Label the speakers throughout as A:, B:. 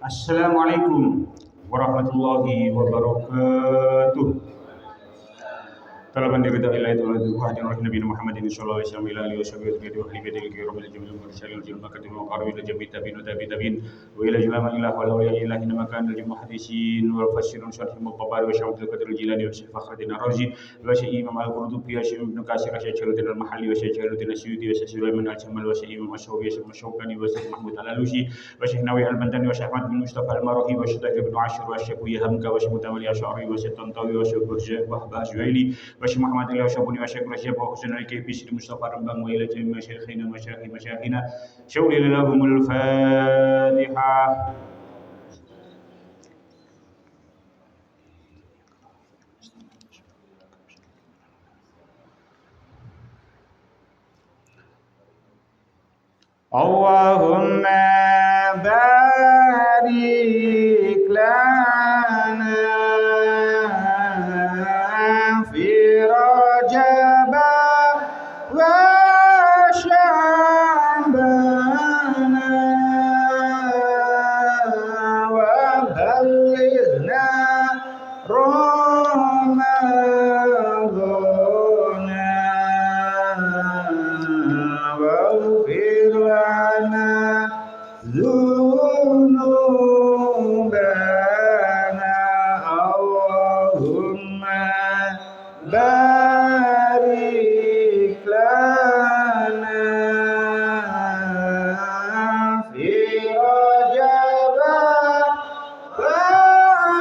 A: Assalamualaikum warahmatullahi wabarakatuh. طلبا لرضا الله تعالى وحده نبينا محمد صلى الله عليه وسلم الى اله وصحبه اجمعين واهل بيته الكرام الجميل المرسلين الجميع كتب وقارئ الى جميع تابعين وتابعين والى جميع من اله ولا اله الا ما كان المحدثين والمفسرين شرح الطبري وشمس القدر الجيلاني وشيخ فخر الدين الرازي وشيخ امام القرطبي وشيخ ابن كثير وشيخ جلال المحلي وشيخ جلال الدين السيوطي وشيخ سليمان الجمل وشيخ امام الشوقي وشيخ الشوكاني وشيخ محمود الالوسي وشيخ نووي البنتاني وشيخ احمد بن مصطفى المروحي وشيخ ابن عاشر وشيخ يهمك وشيخ متولي الاشعري وشيخ طنطاوي وشيخ برجه وهبه جويلي وشيخ محمد شابوني وشيخ رشيد وحسن الكيفي مصطفى رمبان وإلى جميع مشايخنا مشايخنا شولي لهم الفاتحة. اللهم بارك لنا في رجب وشعبان وبلغنا رمضان واغفر لنا ذنوبنا اللهم بارك لنا في رجب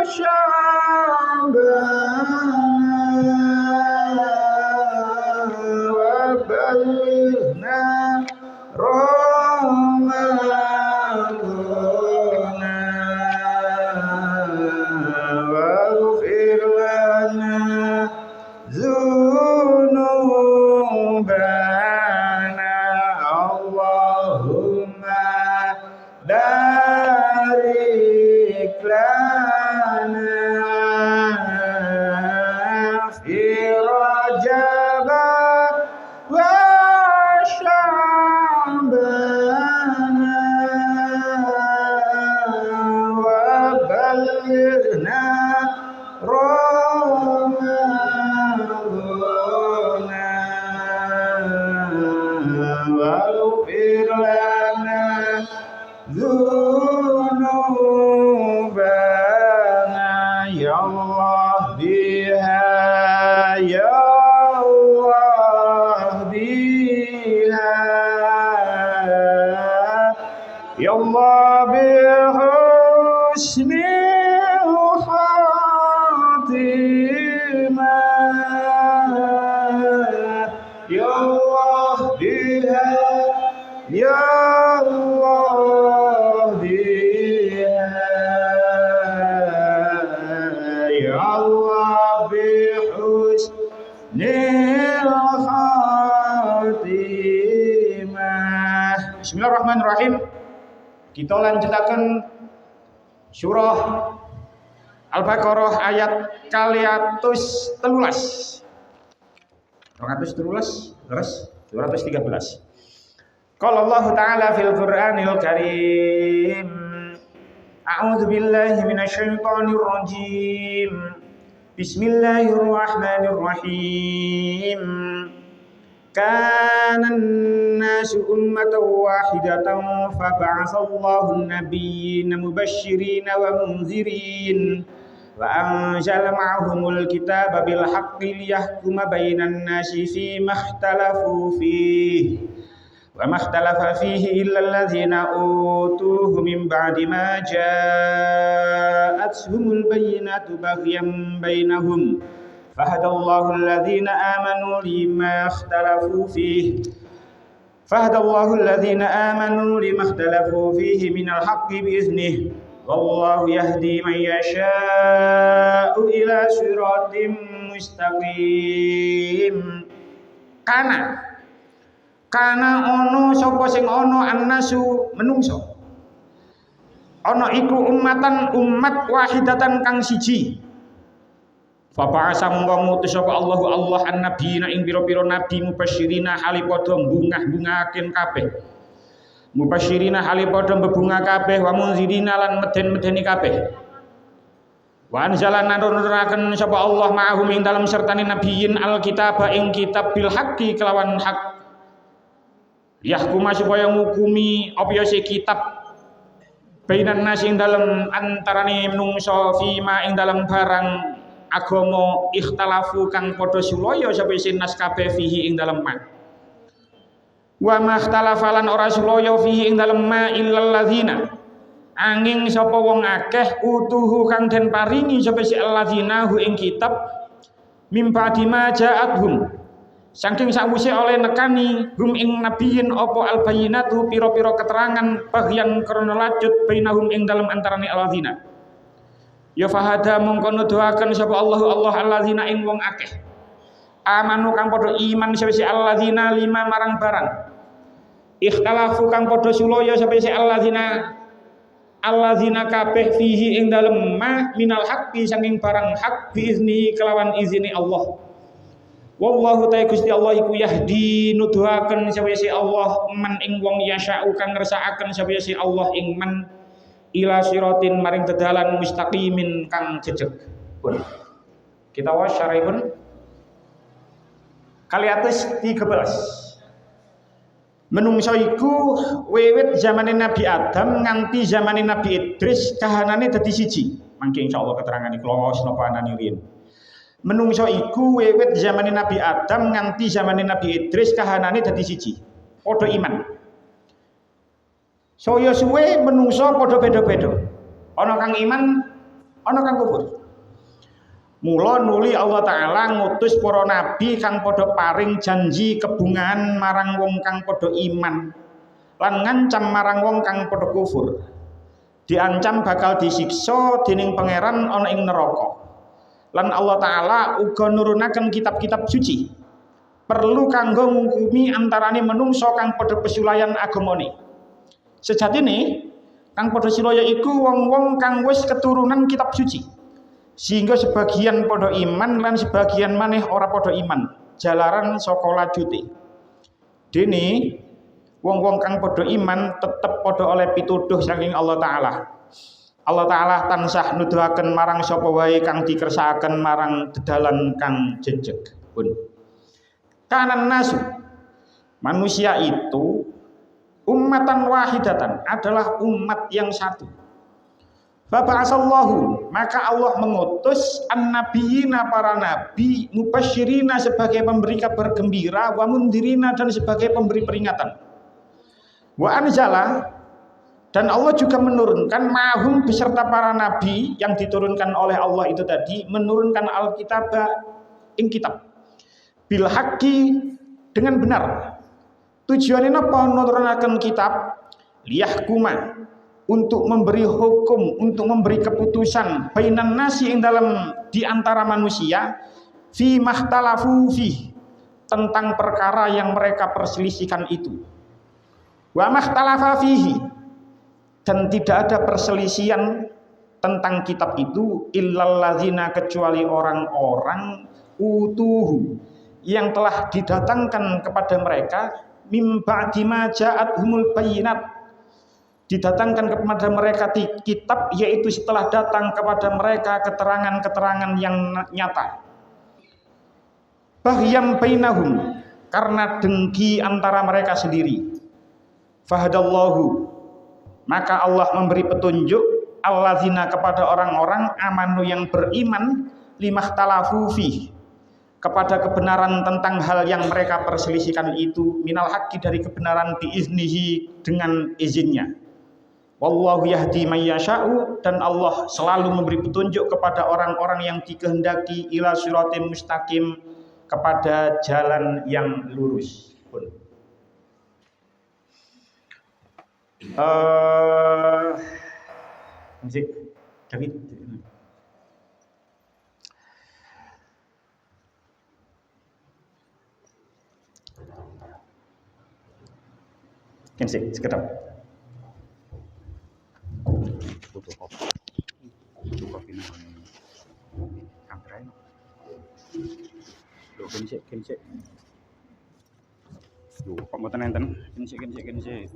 A: وشعبان وبلغنا رمضان واغفر لنا ذنوبنا اللهم بارك لنا في رجب وشعبان وبلغنا رمضان واغفر لنا ذنوبنا يا الله بها يا الله بها يا الله بحسن الخاتمة يا الله بها يا الله بها يا الله بحسن الخاتمة. Bismillahirrahmanirrahim. Kita lanjutakan surah Al-Baqarah ayat kaliatus telulas. 213. Qala Allah Ta'ala fil Qur'anil Karim. A'udzu billahi minasyaitonir rajim. Bismillahirrahmanirrahim. Kana an-nasu ummatan wahidatan faba'atsallahu an-nabiyyina mubashshirina wa munzirin wa anzala ma'ahumul kitaba bil haqqi liyahkuma bainan nasi fima ikhtalafu fihi wa ma ikhtalafa fihi illa alladzina utuhu min ba'di ma ja'atuhumul bayyinatu baghyan bainahum fahadallahu alladhina amanu lima ikhtalafu fihi minal haqqi biiznihi wallahu yahdi man yasha'u ila siratim mustaqim. Kana ono sapa sing ono annasu menungso ono iku umat wahidatan kang siji. Fa ba'asa mongko ngutus sapa Allah an-nabiyina ing pira-pira nabi mubasyirina hali padha bungah-bungahaken kabeh.
B: Mubasyirina hali padha bebunga kabeh wa munzirina lan meden-medeni kabeh. Wa anzalana nurunake sapa Allah ma'ahum ing dalem sertane nabiyyin alkitab ing kitab bil haqqi kelawan hak. Yahkuma supaya ngukumi apa ya si kitab bainan nas ing dalem antarane menungso fi ma ing dalem barang agama ikhtalafu kang padha sulaya sapa isin nas kabeh fihi ing dalem ma. Wa makhtalafalan ora sulaya fihi ing dalem ma illal ladzina angin sapa wong akeh utuhu kang den paringi sapa si alladzina hu ing kitab mimpa dima ja'athum saking sawise oleh nekani hum ing nabiyin apa albayinatu pira-pira keterangan bagian krana lacut bainahum ing dalem antarane alladzina ya fahada mongko nuduhaken sapa Allah alladzina ing wong akeh amanu kang padha iman sapa si alladzina lima marang barang ikhtalafu kang padha sulaya sapa si alladzina kabeh fihi ing dalem ma minal haqqi saking barang hak biizni kelawan izini Allah. Wallahu ta'ala Gusti Allah iku yahdi nuduhaken sapa si Allah man ing wong yasha'u kang ngersakaken sapa si Allah ing man ila siratin maring dedalan mustaqimin kang jejeg. Pun. Kita wae syarahipun kali atus 13. Menungso iku wiwit zamane Nabi Adam nganti zamane Nabi Idris kahanane dadi siji. Mangke insyaallah keterangane kula napa anane riyen. Menungso iku wiwit zamane Nabi Adam nganti zamane Nabi Idris kahanane dadi siji. Padha iman. Saya suwe menungso padha beda-beda. Ana kang iman, ana kang kufur. Mula nuli Allah Ta'ala ngutus para nabi kang padha paring janji kebungahan marang wong kang padha iman lan ngancam marang wong kang padha kufur. Diancam bakal disiksa dening pangeran ana ing neraka. Lan Allah Ta'ala uga nurunaken kitab-kitab suci perlu kanggo ngukumi antarane menungso kang padha pesulayan agamane. Sejatine kang padha silaya iku wong-wong kang wis keturunan kitab suci. Sehingga sebagian podo iman lan sebagian maneh ora podo iman jalaran saka lajute. Dene wong-wong kang podo iman tetep podo oleh pituduh saking Allah Ta'ala. Allah Ta'ala tansah nuduhaken marang sapa wae kang dikersakaken marang dedalan kang jejeg. Pun kanan nasu manusia itu ummatan wahidatan adalah umat yang satu. Faba'asallahu maka Allah mengutus an-nabiyina para nabi mubasyirina sebagai pemberi kabar gembira wa mundirina dan sebagai pemberi peringatan. Wa anzala dan Allah juga menurunkan mahum beserta para nabi yang diturunkan oleh Allah itu tadi menurunkan Alkitab ing kitab bil haqqi dengan benar. Tujuannya apa nurunaken kitab liyahkuma untuk memberi hukum, untuk memberi keputusan bainan nasi ing dalam di antara manusia fi mahtalafu fi tentang perkara yang mereka perselisihkan itu. Wa mahtalafa fihi dan tidak ada perselisihan tentang kitab itu illal ladzina kecuali orang-orang utuhu yang telah didatangkan kepada mereka mim ba'di ma ja'athumul bayyinat didatangkan kepada mereka di kitab yaitu setelah datang kepada mereka keterangan-keterangan yang nyata. Bahyam bainahum karena dengki antara mereka sendiri. Fahadallahu maka Allah memberi petunjuk alladzina kepada orang-orang amanu yang beriman limahtalafu fi kepada kebenaran tentang hal yang mereka perselisihkan itu minal haqqi dari kebenaran biiznihi dengan izinnya. Wallahu yahdi may yasha'u dan Allah selalu memberi petunjuk kepada orang-orang yang dikehendaki ila siratin mustaqim kepada jalan yang lurus. Musik David. Kensik sekedap. Kensik. Duh, kok mboten enten? Kensik.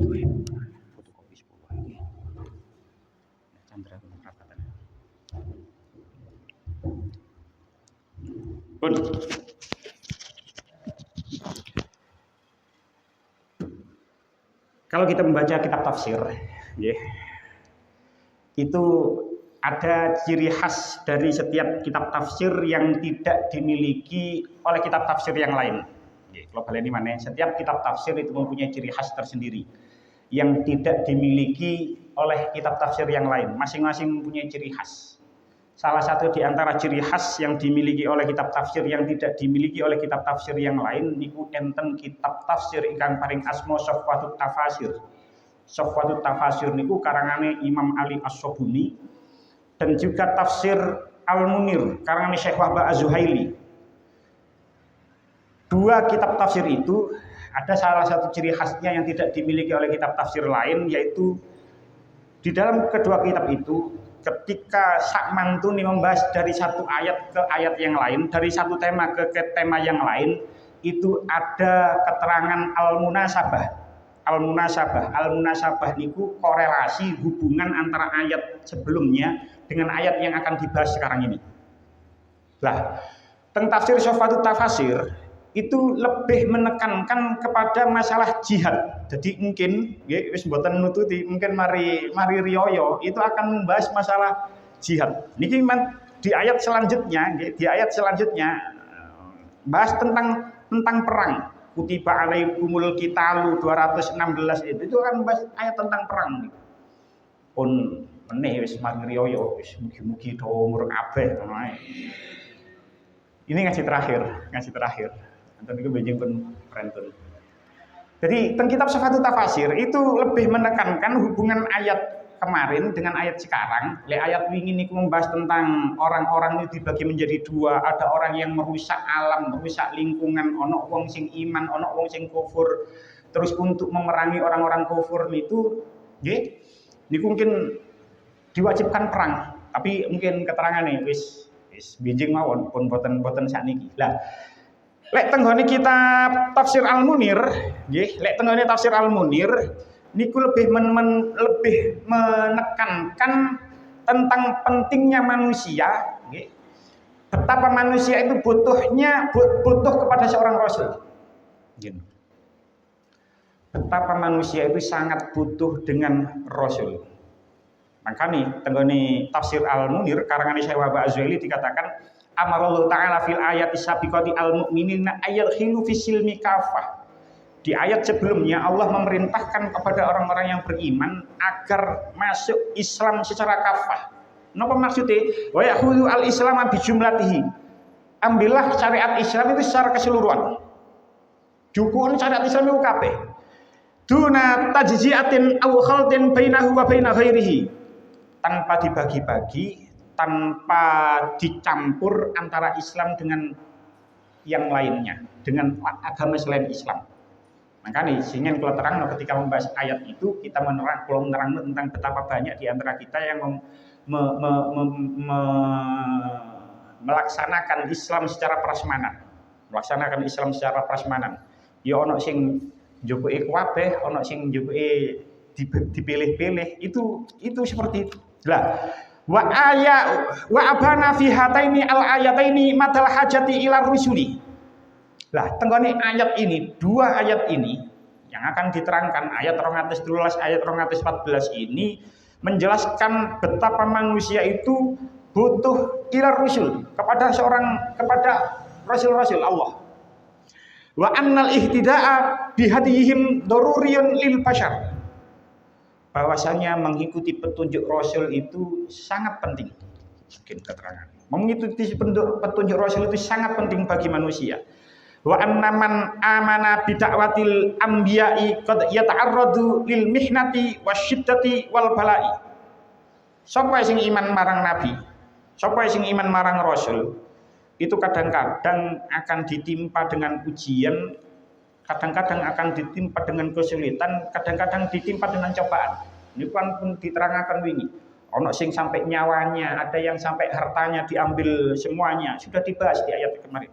B: fotokopi 10 iki. Chandra rapatan. Pun. Kalau kita membaca kitab tafsir, ya, itu ada ciri khas dari setiap kitab tafsir yang tidak dimiliki oleh kitab tafsir yang lain. Kalau kalian ini mana? Setiap kitab tafsir itu mempunyai ciri khas tersendiri yang tidak dimiliki oleh kitab tafsir yang lain. Masing-masing mempunyai ciri khas. Salah satu di antara ciri khas yang dimiliki oleh kitab tafsir yang tidak dimiliki oleh kitab tafsir yang lain niku enten kitab tafsir ingkang paring asma Sofwatut Tafasir. Sofwatut Tafasir niku karangane Imam Ali As-Sobuni, dan juga tafsir Al-Munir karangane Syekh Wahbah Az-Zuhaili. Dua kitab tafsir itu ada salah satu ciri khasnya yang tidak dimiliki oleh kitab tafsir lain, yaitu di dalam kedua kitab itu ketika Sakmantuni membahas dari satu ayat ke ayat yang lain, dari satu tema ke tema yang lain, itu ada keterangan al-munasabah. Al-munasabah niku korelasi hubungan antara ayat sebelumnya dengan ayat yang akan dibahas sekarang ini. Lah, tentang tafsir Sofwatut Tafasir itu lebih menekankan kepada masalah jihad. Jadi mungkin wis mboten nututi, mungkin mari riyoyo itu akan membahas masalah jihad. Niki di ayat selanjutnya bahas tentang perang. Kutiba alaikumul qitalu 216 itu akan membahas ayat tentang perang. Pun meneh wis mari riyoyo, wis mugi-mugi do umur kabeh ngono ae. Ini ngaji terakhir. Anten niku benjing pun prenten. Jadi teng kitab Sofwatut Tafasir itu lebih menekankan hubungan ayat kemarin dengan ayat sekarang. Ayat wingi niku membahas tentang orang-orang itu dibagi menjadi dua. Ada orang yang merusak alam, merusak lingkungan, ono wong sing iman, ono wong sing kufur. Terus untuk memerangi orang-orang kufur itu nggih niku mungkin diwajibkan perang. Tapi mungkin keterangane wis benjing mawon pun boten sakniki. Lah lek tenggone kitab tafsir Al-Munir, nggih, lek tenggone tafsir Al-Munir niku lebih menekankan tentang pentingnya manusia, nggih. Betapa manusia itu butuh kepada seorang rasul. Nggih. Betapa manusia itu sangat butuh dengan rasul. Makanya tenggone tafsir Al-Munir karangane Syekh Wahbah Az-Zuhaili dikatakan amarallahu ta'ala fil ayati sabiqati al-mu'minina ayyadkhilu fisilmi kafah. Di ayat sebelumnya Allah memerintahkan kepada orang-orang yang beriman agar masuk Islam secara kafah. Napa maksudnya? Wa yakhudhu al-islam bi jumlatihi. Ambillah syariat Islam itu secara keseluruhan. Jukun syariat Islam itu kabeh. Duna tajzi'atin aw khaltin bainahu wa baina ghairihi. Tanpa dibagi-bagi, tanpa dicampur antara Islam dengan yang lainnya, dengan agama selain Islam. Makanya sehingga kalau terang ketika membahas ayat itu kita menerang tentang betapa banyak di antara kita yang melaksanakan Islam secara prasmanan. Ya ono sing njogoke kabeh, ono sing njogoke dipilih-pilih, itu seperti itu. Lah wa abana fi hataini al ayataini madal hajati ila rusuli. Lah tenggone ayat ini, dua ayat ini yang akan diterangkan ayat 213 ayat 214 ini menjelaskan betapa manusia itu butuh ila rusul kepada rasul-rasul Allah. Wa annal ihtida'a bihadihim daruriyun lil bashar. Bahwasanya mengikuti petunjuk Rasul itu sangat penting. Mungkin keterangan. Mengikuti petunjuk Rasul itu sangat penting bagi manusia. Wa annaman amana bida'watil anbiya'i qad yata'arradu lil mihnati wasyiddati wal bala'i. Sapa sing iman marang nabi, sapa sing iman marang Rasul, itu kadang-kadang akan ditimpa dengan ujian, kadang-kadang akan ditimpa dengan kesulitan, kadang-kadang ditimpa dengan cobaan. Ini kan pun diterangkan wingi. Ono sing sampai nyawanya, ada yang sampai hartanya diambil semuanya. Sudah dibahas di ayat kemarin.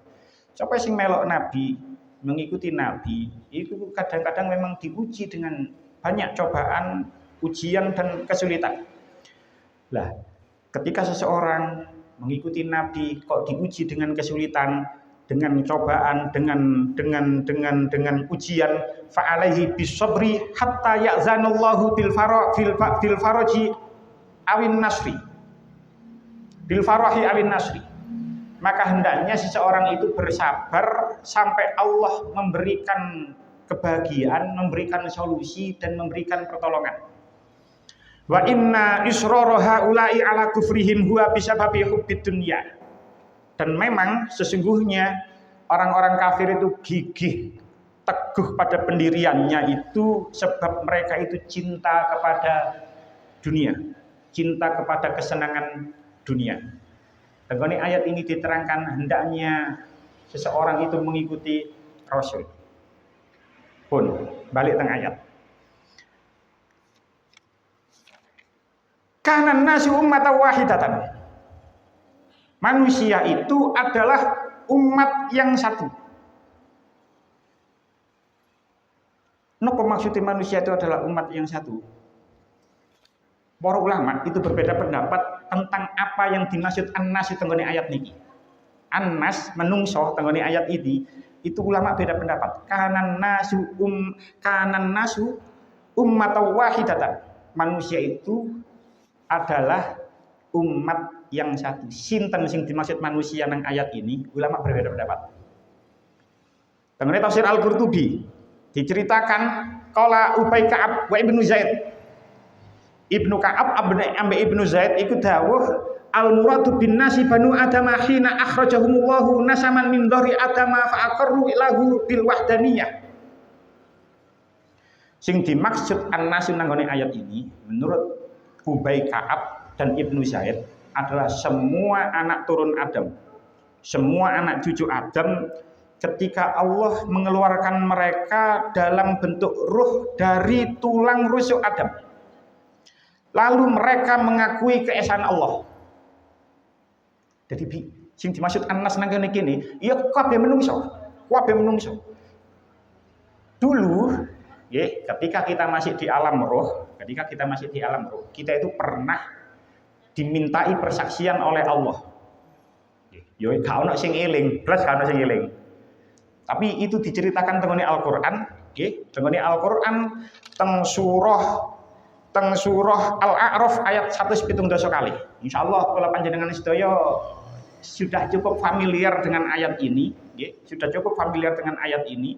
B: Siapa sing melok nabi, mengikuti nabi, itu kadang-kadang memang diuji dengan banyak cobaan, ujian dan kesulitan. Lah, ketika seseorang mengikuti Nabi kok diuji dengan kesulitan, dengan cobaan, dengan ujian, fa'alaihi bisabri hatta ya'zanallahu bil faraji awin nasri. Bil farahi awin nasri. Maka hendaknya seseorang itu bersabar sampai Allah memberikan kebahagiaan, memberikan solusi dan memberikan pertolongan. Wa inna israra haula'i ala kufrihim huwa bisababi hubbid dunya. Dan memang sesungguhnya orang-orang kafir itu gigih, teguh pada pendiriannya itu sebab mereka itu cinta kepada dunia, cinta kepada kesenangan dunia. Dan ayat ini diterangkan hendaknya seseorang itu mengikuti Rasul. Pun balik teng ayat. Kana nasu ummatan wahidatan. Manusia itu adalah umat yang satu. Napa maksudnya manusia itu adalah umat yang satu? Para ulama itu berbeda pendapat tentang apa yang dimaksud an-nas tenggone ayat niki. An-nas menungso tenggone ayat ini itu ulama beda pendapat. Kanan nasu ummatan wahidatan. Manusia itu adalah umat yang satu. Sinten sing dimaksud manusia nang ayat ini, ulama berbeda pendapat. Tenggone tafsir Al-Qurtubi diceritakan qala Ubay Ka'ab wa Ibnu Zaid. Ibnu Ka'ab ambe Ibnu Zaid iku dawuh al-muradu bin nasi banu adama hina akhrajahumullahu nasaman min dhari adama fa aqarru lahu bil wahdaniyah. Sing dimaksud an-nasu nang ayat ini menurut Ubay Ka'ab dan Ibnu Zaid adalah semua anak turun Adam, semua anak cucu Adam ketika Allah mengeluarkan mereka dalam bentuk ruh dari tulang rusuk Adam. Lalu mereka mengakui keesaan Allah. Jadi sing dimaksud an-nas nang kene kene, ya kabeh menungso, kabeh menungso. Dulu, ya, ketika kita masih di alam roh, kita itu pernah dimintai persaksian oleh Allah. Ya gak ono sing eling, blas gak ono sing eling. Tapi itu diceritakan tengene Al-Qur'an, nggih, tengene Al-Qur'an teng surah Al-A'raf ayat 170 kali. Insyaallah kula panjenengan sedaya sudah cukup familiar dengan ayat ini, nggih, sudah cukup familiar dengan ayat ini.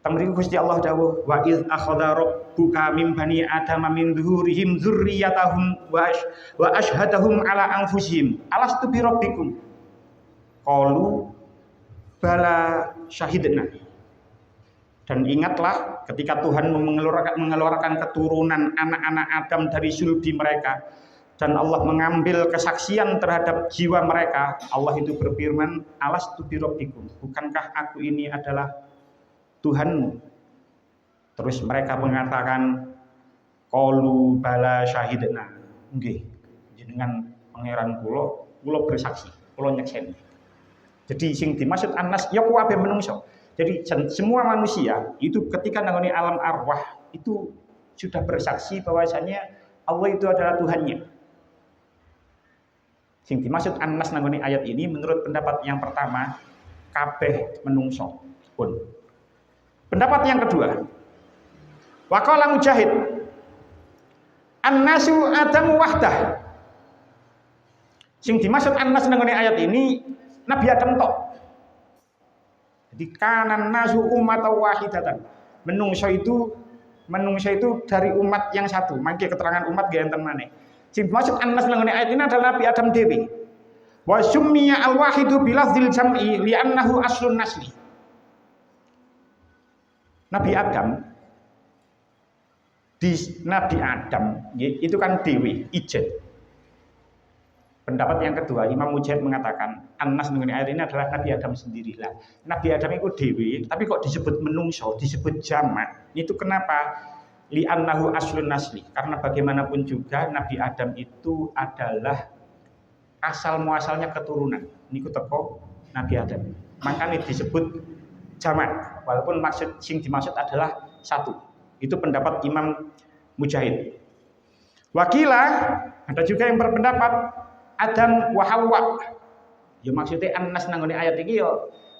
B: Tamriku Gusti Allah dawuh wa iz akhadha rabbuka min bani adama min dhuhurihim dzurriyyatahum wa ashhadahum ala anfusihim alastu bi rabbikum qalu bala syahidna. Dan ingatlah ketika Tuhan mengeluarkan keturunan anak-anak Adam dari sulbi mereka dan Allah mengambil kesaksian terhadap jiwa mereka, Allah itu berfirman alastu bi rabbikum, bukankah aku ini adalah Tuhanmu? Terus mereka mengatakan qalu bala syahidna, nggih jenengan pangeran kula bersaksi, kula nyekseni. Jadi sing dimaksud anas ya kabeh menungso. Jadi semua manusia itu ketika nangoni alam arwah itu sudah bersaksi bahwasanya Allah itu adalah Tuhannya. Sing dimaksud anas nangoni ayat ini menurut pendapat yang pertama kabeh menungso pun. Pendapat yang kedua, waqala Mujahid, an-nasu adamu wahdah. Sing dimaksud an-nas nang ayat ini Nabi Adam tok. Jadi kanan nasu ummatan wahidatan. Menungso itu dari umat yang satu. Mangke keterangan umat ge enten maneh. Sing dimaksud an-nas nang ayat ini adalah Nabi Adam dewi. Wa summiya al-wahidu bilafdzil jam'i li'annahu aslun nasli. Nabi Adam itu kan dewi, ijen. Pendapat yang kedua, Imam Mujahid mengatakan an-nas mengenai ayat ini adalah Nabi Adam sendirilah. Nabi Adam itu dewi, tapi kok disebut menungso, disebut jamak. Itu kenapa? Li'annahu aslun nasli. Karena bagaimanapun juga Nabi Adam itu adalah asal muasalnya keturunan. Niku teko Nabi Adam. Makanya disebut jamak, walaupun sing dimaksud adalah satu. Itu pendapat Imam Mujahid. Wakilah ada juga yang berpendapat Adam wa Hawa. Ya maksudnya Anas nanggone ayat iki ya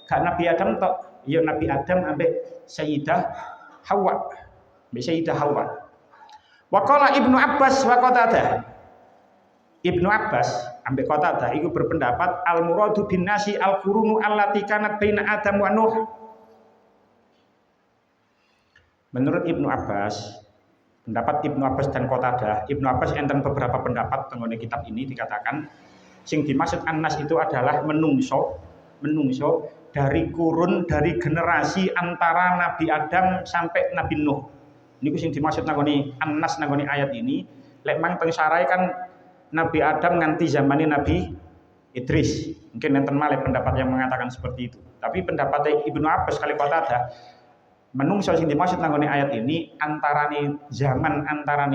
B: gak Nabi Adam tok, ya Nabi Adam ambek Sayyidah Hawa. Ambek Sayyidah Hawa. Wa qala Ibnu Abbas wa Qatadah. Ibnu Abbas ambek Qatadah iku berpendapat al muradu bin nasi al qurunu allati kanat baina Adam wa Nuh. Menurut Ibnu Abbas, pendapat Ibnu Abbas dan Qatadah, Ibnu Abbas enten beberapa pendapat tenggone kitab ini dikatakan sing dimaksud Anas itu adalah menungso dari kurun dari generasi antara Nabi Adam sampai Nabi Nuh. Niku sing dimaksud nanggone Anas nanggone ayat ini. Lek mang teng sarai kan Nabi Adam nganti zamane Nabi Idris. Mungkin enten malih pendapat yang mengatakan seperti itu. Tapi pendapat Ibnu Abbas kali Qatadah menungso sing dimaksud nanggone ayat ini antarane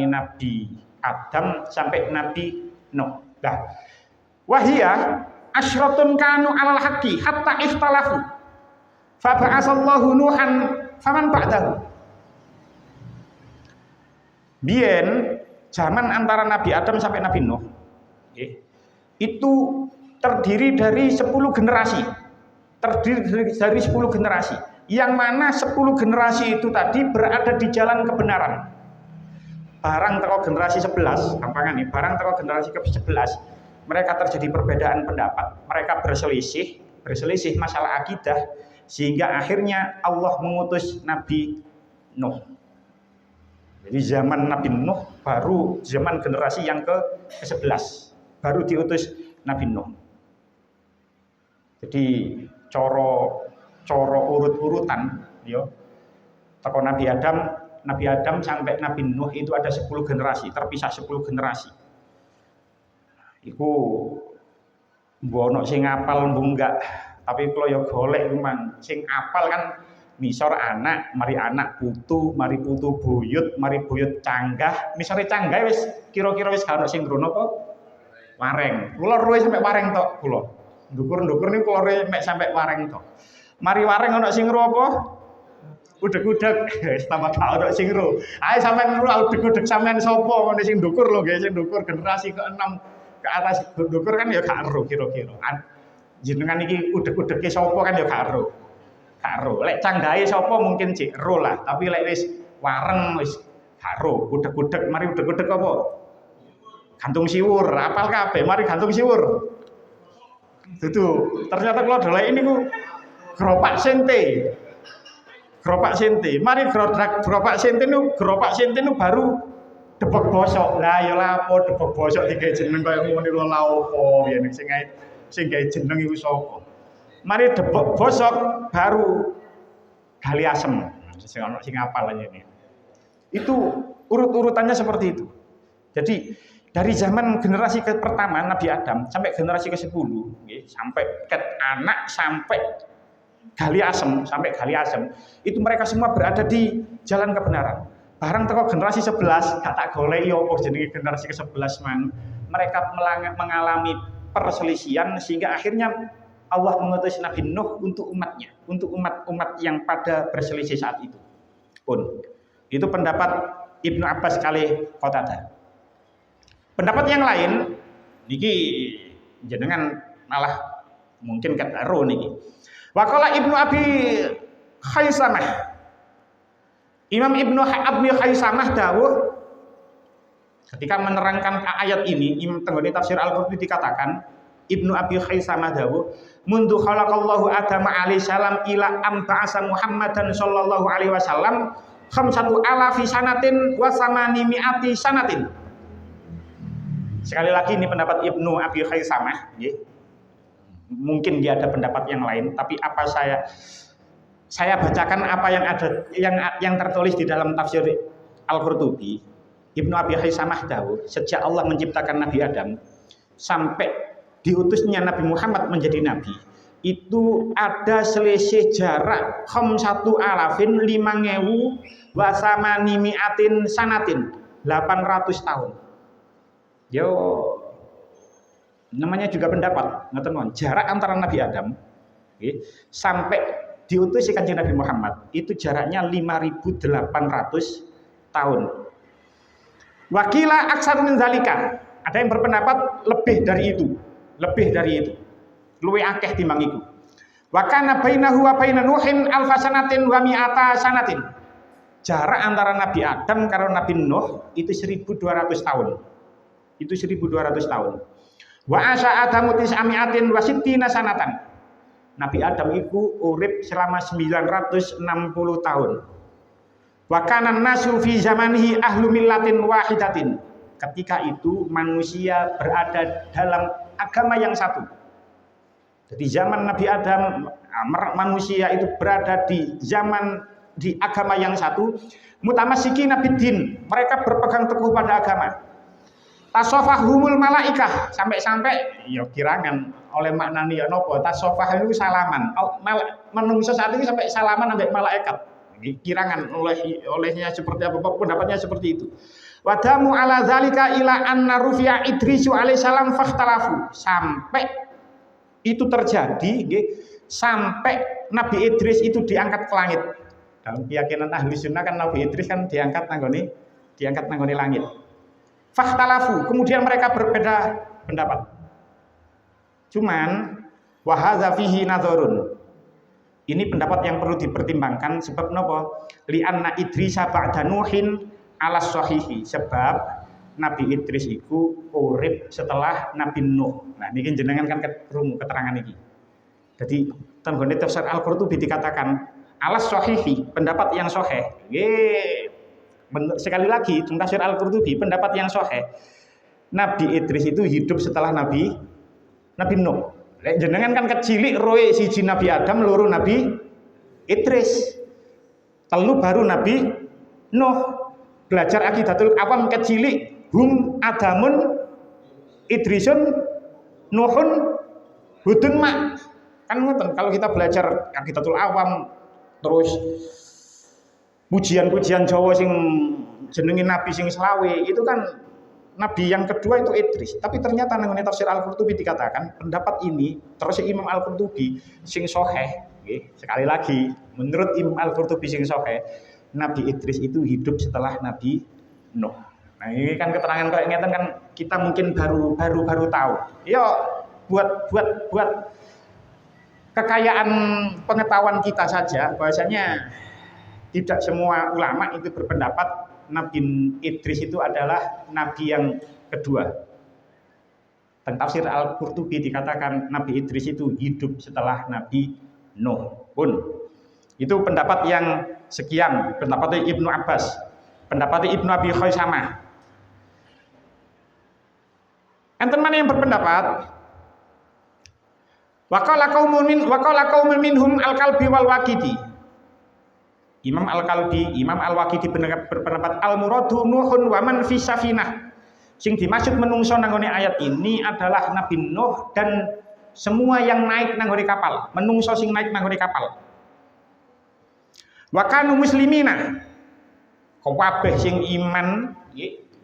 B: Nabi Adam sampai Nabi Nuh. Nah, wahia asyratun kanu alal haqqi hatta ikhtalafu. Fa ba'asallahu Nuhan faman ba'dahu. Bien zaman antara Nabi Adam sampai Nabi Nuh itu terdiri dari 10 generasi. Terdiri dari 10 generasi. Yang mana 10 generasi itu tadi berada di jalan kebenaran. Barang teko generasi 11, gampangan nih, barang teko generasi ke-11, mereka terjadi perbedaan pendapat, mereka berselisih masalah akidah, sehingga akhirnya Allah mengutus Nabi Nuh. Jadi zaman Nabi Nuh baru zaman generasi yang ke-11, baru diutus Nabi Nuh. Jadi coro urut-urutan yo. Teko Nabi Adam sampai Nabi Nuh itu ada 10 generasi, terpisah 10 generasi. Iku mbono sing apal mbok enggak, tapi kula yo golek memang sing apal kan misor anak, mari anak putu, mari putu buyut, mari buyut canggah. Misore canggah wis kira-kira wis gak ono sing ngrono apa? Wareng. Kula ruwe sampai wareng tok kula. Ndukur-ndukur niku kula ruwe mek sampai wareng tok. Mari wareng ono sing ngro apa? Udeg-udeg, wis tambah gak ono sing ngro. Ae sampean ngro udeg-udeg sampean sapa ngene sing ndukur lho nggih, sing ndukur generasi ke-6 ke atas ndukur kan ya gak ngro kira-kira. Jenengan iki udeg-udege sapa kan ya gak ngro. Gak ngro. Lek canggahe sapa mungkin cek ro lah, tapi lek wis wareng wis gak ngro. Udeg-udeg mari udeg-udeg apa? Gantung siwur, apal kabeh mari gantung siwur. Dudu, ternyata kalau dolek ini ku geropak sente. Mari geropak sente nu baru debek bosok. Lah ya lapo debek bosok digawe jeneng kaya ngono lho la opo yen sing gawe jeneng iku sapa. Mari debek bosok baru gali asem. Sing ono sing apal ini. Itu urut-urutannya seperti itu. Jadi dari zaman generasi pertama Nabi Adam sampai generasi ke-10, sampai ket anak sampai gali asem, itu mereka semua berada di jalan kebenaran. Barang teko generasi 11, gak tak goleki opo jenenge generasi ke-11 man. Mereka mengalami perselisihan sehingga akhirnya Allah mengutus Nabi Nuh untuk umatnya, untuk umat-umat yang pada berselisih saat itu. Pun itu pendapat Ibnu Abbas kali Qatadah. Pendapat yang lain niki jenengan malah mungkin karo niki. Waqala Ibnu Abi Khaisamah. Imam Ibnu Abi Khaisamah dawuh ketika menerangkan ayat ini, tenggone tafsir Al-Qurtubi dikatakan Ibnu Abi Khaisamah dawuh, "Mundu khalaqallahu Adam alaihi salam ila am ba'asa Muhammadan sallallahu alaihi wasallam khamsatu alafi sanatin wa samanimi'ati sanatin." Sekali lagi ini pendapat Ibnu Abi Khaisamah, mungkin dia ada pendapat yang lain, tapi apa saya bacakan apa yang ada yang tertulis di dalam tafsir Al-Qurtubi. Ibnu Abi Khaisamah dawuh, sejak Allah menciptakan Nabi Adam sampai diutusnya Nabi Muhammad menjadi nabi, itu ada selisih jarak 5.000 wa samanimi'atin sanatin, 800 tahun. Yo namanya juga pendapat, ngoten jarak antara Nabi Adam sampai diutus Kanjeng Nabi Muhammad itu jaraknya 5.800 tahun. Wakila aksar min zalika. Ada yang berpendapat lebih dari itu. Lebih dari itu. Luwe akeh timbang iku. Wa kana bainahu wa baina Nuhin alfasanatin wa mi'ata sanatin. Jarak antara Nabi Adam karo Nabi Nuh itu 1200 tahun. Itu 1200 tahun. Wa asya Adamu tis'ami'atin wa sittina sanatan. Nabi Adam itu urip selama 960 tahun. Wa kana nasu fi zamanihi ahlu millatin wahidatin. Ketika itu manusia berada dalam agama yang satu. Jadi zaman Nabi Adam, manusia itu berada di agama yang satu. Mutamassikin biddin, mereka berpegang teguh pada agama. Tasofahumul malaikah, sampai-sampai ya kirangan oleh maknani ya nopo. Tasofah itu salaman. Menungso saat ini sampai salaman sampai malaikat. Kirangan olehnya seperti apa, pendapatnya seperti itu. Wadamu ala zalika ila anna rufi'a Idrisu alaihissalam fakhtalafu. Sampai itu terjadi, sampai Nabi Idris itu diangkat ke langit. Dalam keyakinan ahli sunnah kan Nabi Idris kan diangkat nanggone langit. Fakhtalafu, kemudian mereka berbeda pendapat. Cuman wahadza fihi nadharun. Ini pendapat yang perlu dipertimbangkan sebab napa? Li anna Idrisa ba'da Nuhin ala sahihi, sebab Nabi Idris itu urip setelah Nabi Nuh. Nah, ini jenengan kan krungu keterangan ini. Jadi tenggone tafsir Al-Qurtubi dikatakan ala sahihi, pendapat yang sahih. Sekali lagi tafsir Al-Qurtubi, pendapat yang sahih. Nabi Idris itu hidup setelah Nabi Nuh. Jenengan kan kecilik roe siji Nabi Adam, loro Nabi Idris. Telu baru Nabi Nuh. Belajar akidatul awam kecilik hum Adamun Idrisun Nuhun Hudun mak. Kan ngoten kalau kita belajar akidatul awam terus pujian-pujian Jawa sing jenenge nabi sing selawe itu kan nabi yang kedua itu Idris. Tapi ternyata nang tafsir Al-Qurtubi dikatakan pendapat ini terus Imam Al-Qurtubi sing sahih nggih. Sekali lagi menurut Imam Al-Qurtubi sing sahih Nabi Idris itu hidup setelah Nabi Nuh. Nah, ini kan keterangan kayak ngeten kan kita mungkin baru tahu. Ya buat kekayaan pengetahuan kita saja bahwasanya tidak semua ulama itu berpendapat Nabi Idris itu adalah nabi yang kedua. Dan tafsir Al-Qurtubi dikatakan Nabi Idris itu hidup setelah Nabi Nuh pun. Itu pendapat yang sekian, pendapat Ibnu Abbas, pendapat Ibnu Abi Khaisamah. Enten mana yang berpendapat waqala qaumun minhum al-Kalbi wal Waqidi. Imam Al-Kalbi, Imam Al-Waqidi berpendapat al-muradu Nuhun wa man fi safinah. Sing dimaksud menungso nanggone ayat ini adalah Nabi Nuh dan semua yang naik nanggone kapal, menungso sing naik nanggone kapal. Wa kanu muslimina. Kabeh sing iman,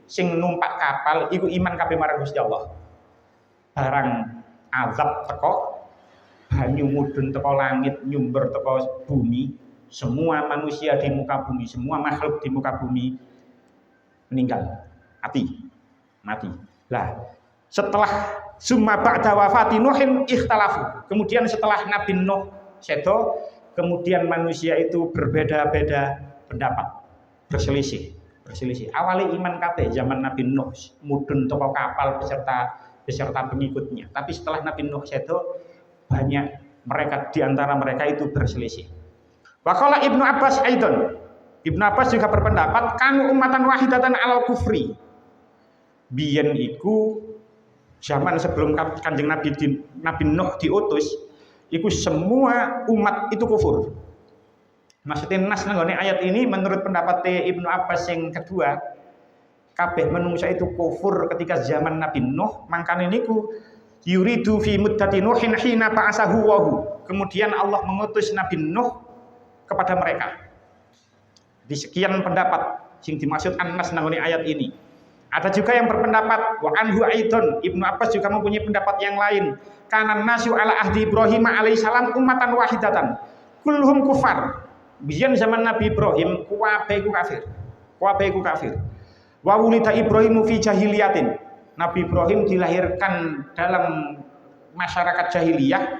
B: sing numpak kapal iku iman kabeh marang Gusti Allah. Barang azab teko, banyu mudhun teko langit, nyumber teko bumi, semua manusia di muka bumi, semua makhluk di muka bumi meninggal, mati. Lah, setelah summa ba'da wafati Nuhin ikhtalafu. Kemudian setelah Nabi Nuh sedo, kemudian manusia itu berbeda-beda pendapat, berselisih. Awalnya iman kabeh zaman Nabi Nuh, mudhun toko kapal beserta pengikutnya. Tapi setelah Nabi Nuh sedo, banyak mereka di antara mereka itu berselisih. Waqala Ibnu Abbas aidon. Ibnu Abbas juga berpendapat kanu ummatan wahidatan alal kufri. Biyen iku zaman sebelum Kanjeng Nabi Nuh diutus, iku semua umat itu kufur. Maksudnya nas nanggone ayat ini menurut pendapat Ibnu Abbas yang kedua, kabeh manungsa itu kufur ketika zaman Nabi Nuh, mangkane niku yuridu fi muddati Nuhin hina ba'asahu wahu. Kemudian Allah mengutus Nabi Nuh kepada mereka. Di sekian pendapat sing dimaksud an-nas nanggone ayat ini. Ada juga yang berpendapat wa anhu aidon. Ibnu Abbas juga mempunyai pendapat yang lain. Kanan nasu ala ahdi Ibrahim alaihissalam ummatan wahidatan. Kulluhum kufar. Biyen zaman Nabi Ibrahim kuwabe iku kafir. kabeh iku kafir. Wa wulida Ibrahimu fi jahiliyatin. Nabi Ibrahim dilahirkan dalam masyarakat jahiliyah.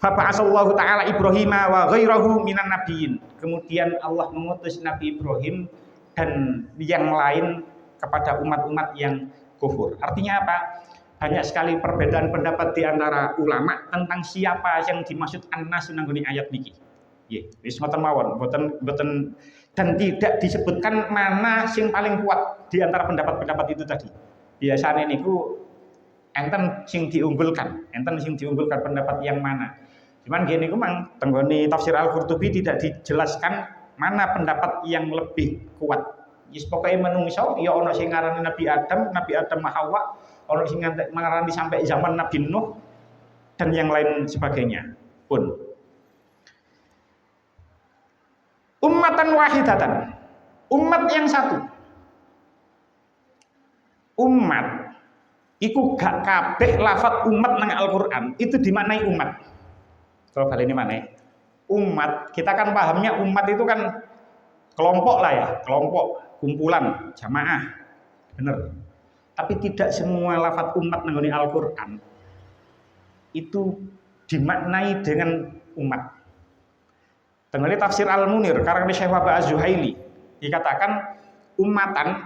B: Fa ba'asallahu ta'ala Ibrahima wa ghairahu minan nabiyyin. Kemudian Allah mengutus Nabi Ibrahim dan yang lain kepada umat-umat yang kufur. Artinya apa? Banyak sekali perbedaan pendapat di antara ulama tentang siapa yang dimaksud an-nas nanggone ayat niki. Nggih, wis ngoten mawon, boten dan tidak disebutkan mana sing paling kuat di antara pendapat-pendapat itu tadi. Biasanya niku enten sing diunggulkan pendapat yang mana. Cuman gini ku mang tenggone tafsir Al-Qurtubi tidak dijelaskan mana pendapat yang lebih kuat. Wis pokoke menungso ya ana sing ngarani Nabi Adam Hawa, ana sing ngarani sampai zaman Nabi Nuh dan yang lain sebagainya pun. Ummatan wahidatan, umat yang satu. Umat iku gak kabeh lafaz umat nang Al-Qur'an itu dimaknai umat. Kalau kali ini mana? Umat, kita kan pahamnya umat itu kan kelompok lah ya, kelompok, kumpulan, jamaah. Bener. Tapi tidak semua lafaz umat nang Al-Qur'an itu dimaknai dengan umat. Tenggali tafsir Al-Munir karang Syekh Wahbah Az-Zuhaili dikatakan ummatan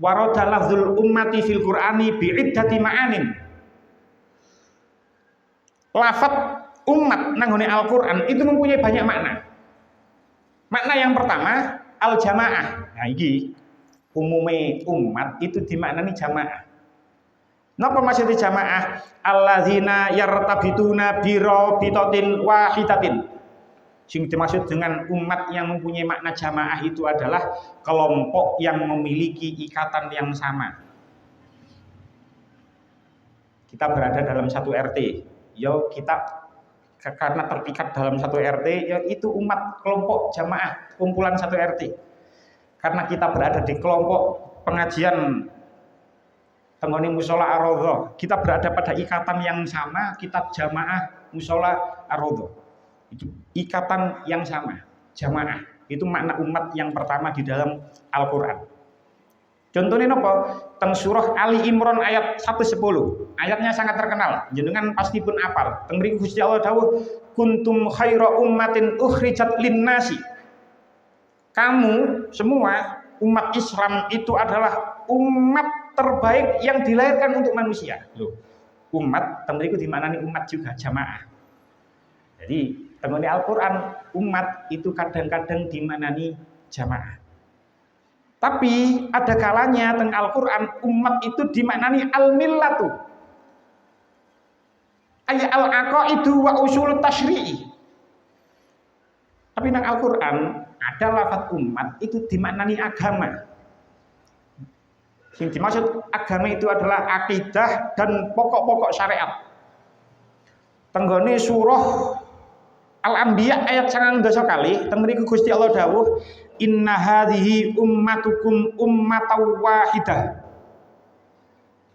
B: warada lafzul ummati fil Qur'ani bi'iddati ma'anin. Lafaz umat nanggone Al-Qur'an itu mempunyai banyak makna. Makna yang pertama al-jamaah. Nah iki umume umat itu dimaknani jamaah. Napa maksudnya jamaah? Alladzina yartabituna bi rabitatin wahidatin. Sing dimaksud dengan umat yang mempunyai makna jamaah itu adalah kelompok yang memiliki ikatan yang sama. Kita berada dalam satu RT, yo kita karena terikat dalam satu RT, ya itu umat kelompok jamaah kumpulan satu RT. Karena kita berada di kelompok pengajian tenggoni musola ar-Raudhah, kita berada pada ikatan yang sama, kita jamaah musola ar-Raudhah. Itu ikatan yang sama, jamaah. Itu makna umat yang pertama di dalam Al-Qur'an. Contohnya apa? Teng surah Ali Imran ayat 110. Ayatnya sangat terkenal. Jenengan pasti pun apal. Teng mriku Gusti Allah dawuh, "Kuntum khaira ummatin ukhrijat lin-nasi." Kamu semua umat Islam itu adalah umat terbaik yang dilahirkan untuk manusia. Loh, umat teng mriku dimaknani umat juga jamaah. Jadi tenggone Al-Qur'an umat itu kadang-kadang dimaknani jamaah. Tapi ada kalanya teng Al-Qur'an umat itu dimaknani al-millatu. Ay al-aqaidu wa usul tasyri'i. Tapi nang Al-Qur'an ada lafaz umat itu dimaknani agama. Yang dimaksud agama itu adalah akidah dan pokok-pokok syariat. Tenggone surah Al-Anbiya ayat 19 kali, teng mriku Gusti Allah dawuh, "Inna hadhihi ummatukum ummatan wahidah."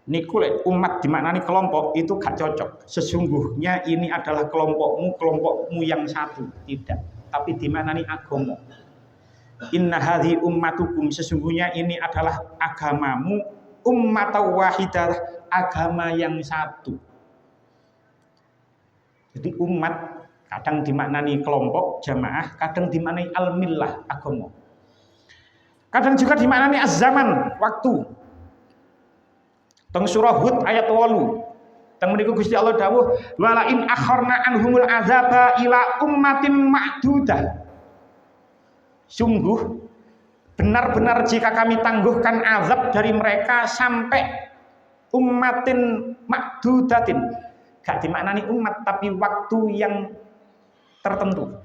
B: Niku umat dimaknani kelompok itu gak cocok. Sesungguhnya ini adalah kelompokmu yang satu, tidak. Tapi dimaknani agama. Inna hadhihi ummatukum, sesungguhnya ini adalah agamamu ummatan wahidah, agama yang satu. Jadi umat kadang dimaknani kelompok jamaah, kadang dimaknani al-millah agama. Kadang juga dimaknani az-zaman, waktu. Teng surah Hud ayat 8. Teng mriku Gusti Allah dawuh, "Wala in akharna anhumul azaba ila ummatin ma'dudah." Sungguh benar-benar jika kami tangguhkan azab dari mereka sampai ummatin ma'dudatin. Gak dimaknani umat tapi waktu yang tertentu.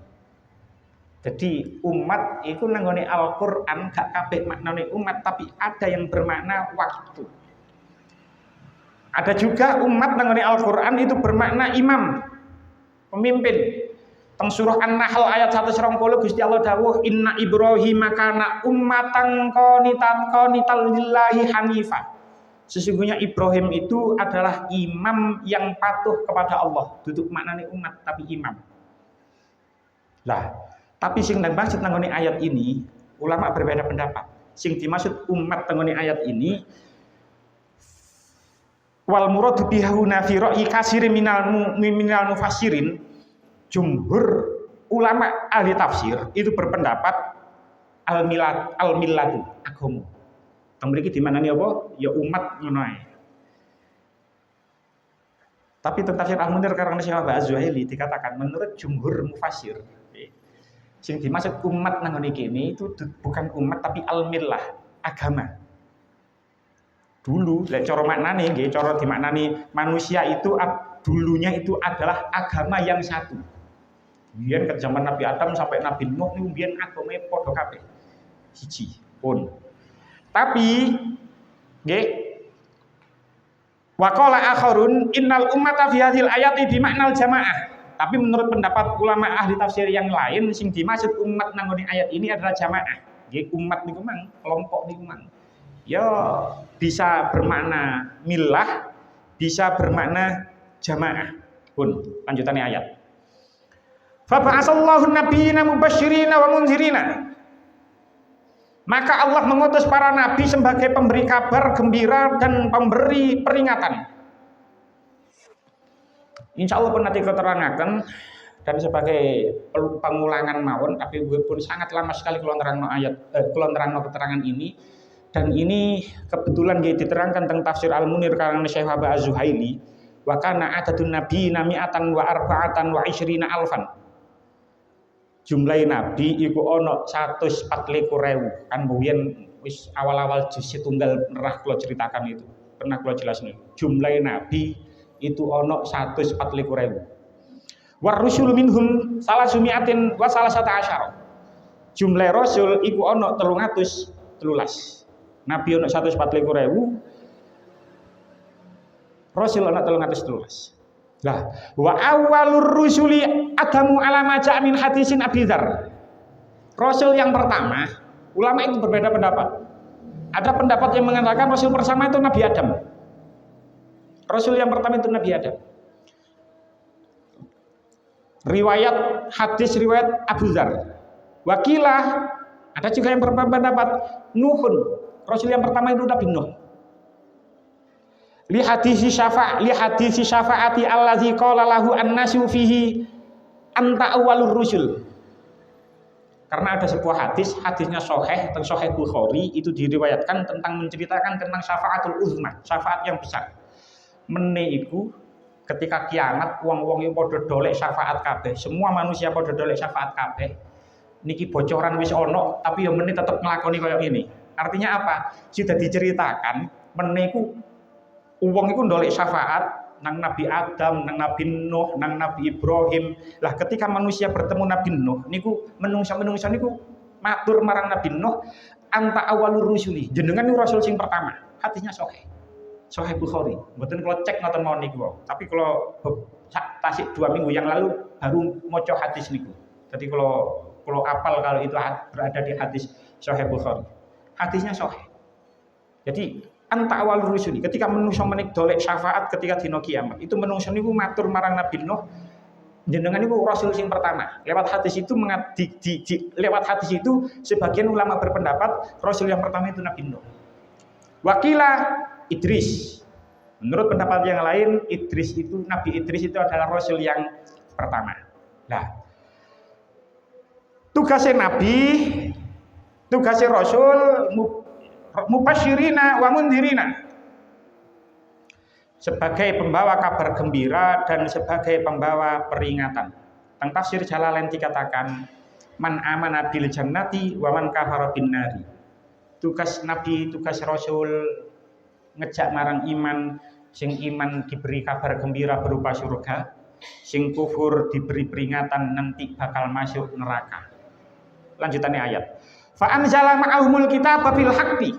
B: Jadi umat itu nanggone Al-Qur'an gak kabeh maknane umat tapi ada yang bermakna waktu. Ada juga umat nanggone Al-Qur'an itu bermakna imam, pemimpin. Teng surah An-Nahl ayat 120 Gusti Allah dawuh, "Inna Ibrahim kana ummatan qanitan lillahi hanifah." Sesungguhnya Ibrahim itu adalah imam yang patuh kepada Allah. Duduk maknane umat tapi imam. Lah, tapi sing nang maksud nanggone ayat ini ulama berbeda pendapat. Sing dimaksud umat tengene ayat ini wal muradu bihuna fi ra'yi katsirin minal mufassirin, jumhur ulama ahli tafsir itu berpendapat al-millatu agama. Teng mriki dimaknani apa? Ya umat ngono ae. Tapi tentang tafsir Al-Munir karang Syekh Az-Zuhaili dikatakan menurut jumhur mufassir sing dimaksud umat nang ngene kene itu bukan umat tapi al-millah, agama. Dulu lek cara maknane nggih, cara dimaknani manusia itu dulunya itu adalah agama yang satu. Biyen ke zaman Nabi Adam sampai Nabi Nuh niku biyen agame padha kabeh. Siji pun. Tapi nggih wa qala akharun innal ummata fi hadhil ayati bi maknal jamaah. Tapi menurut pendapat ulama ahli tafsir yang lain sing dimaksud umat nang ayat ini adalah jamaah. Nggih umat niku mang, kelompok niku mang. Ya bisa bermakna millah, bisa bermakna jamaah. Pun lanjutannya ayat. Fa ba'asallahu nabiyina mubasysyirina wa mundzirina. Maka Allah mengutus para nabi sebagai pemberi kabar gembira dan pemberi peringatan. Insya Allah pun nanti keterangaken dan sebagai pengulangan mawon, tapi pun sangat lama sekali kalau nerangno keterangan ini. Dan ini kebetulan diterangkan tentang tafsir Al-Munir karang Syekh Az-Zuhaili. Wa kana adadun nabiyina mi'atan wa arba'atan wa isyrina alfan. Jumlah nabi iku ana 124.000. Kan mbiyen wis awal-awal juz tunggal pernah kula ceritakan itu. Pernah kula jelasno. Jumlah nabi itu ana 124.000. War rusul minhum salasumiatin wa salasata asyara. Jumlah rasul iku ana 313. Nabi ana 124.000, rasul ana 313. Lah, wa awwalur rusuli adamu alama ja'a min hadisin Abi Dzar. Rasul yang pertama, ulama itu berbeda pendapat. Ada pendapat yang mengatakan rasul pertama itu Nabi Adam. Rasul yang pertama itu Nabi Adam. Riwayat hadis riwayat Abu Dzar. Wakilah ada juga yang berpendapat Nuhun. Rasul yang pertama itu Nabi Nuh. Li hadisi syafaati allazi qala lahu an-nasu fihi anta awwalur rusul. Karena ada sebuah hadisnya sahih tentang Sahih Bukhari itu diriwayatkan tentang menceritakan tentang syafaatul uzma, syafaat yang besar. Mene iku ketika kiamat wong-wong iki padha dolek syafaat kabeh, semua manusia padha dolek syafaat kabeh. Niki bocoran wis ana tapi ya mene tetep nglakoni kaya ngene. Artinya apa? Sudah diceritakan meniku wong iku ndolek syafaat nang Nabi Adam, nang Nabi Nuh, nang Nabi Ibrahim. Lah ketika manusia bertemu Nabi Nuh niku menungsa-menungsa niku matur marang Nabi Nuh anta awalur rusuli. Jenengan niku rasul sing pertama. Hadisnya sahih. Sahih Bukhari. Mboten kula cek ngoten mawon niku. Tapi kalau tasik 2 minggu yang lalu baru maca hadis niku. Jadi kalau apal kalau itu berada di hadis Sahih Bukhari. Hadisnya sahih. Jadi anta awal rusuli ketika menungso menik dolek syafaat ketika dina kiamat itu menungso niku matur marang Nabi Nuh jenengan niku rasul sing pertama. Lewat hadis itu lewat hadis itu sebagian ulama berpendapat rasul yang pertama itu Nabi Nuh. Wakila Idris. Menurut pendapat yang lain Nabi Idris itu adalah rasul yang pertama. Nah, tugasnya Nabi, tugasnya Rasul mubasyirina wa mundirina sebagai pembawa kabar gembira dan sebagai pembawa peringatan. Teng tafsir Jalalain dikatakan man amana bil jannati wa man kafara bin nari. Tugas Nabi, tugas Rasul ngejak marang iman, sing iman diberi kabar gembira berupa surga, sing kufur diberi peringatan nanti bakal masuk neraka. Lanjutannya ayat. Fa anzala ma'ahumul kitaba bil haqqi.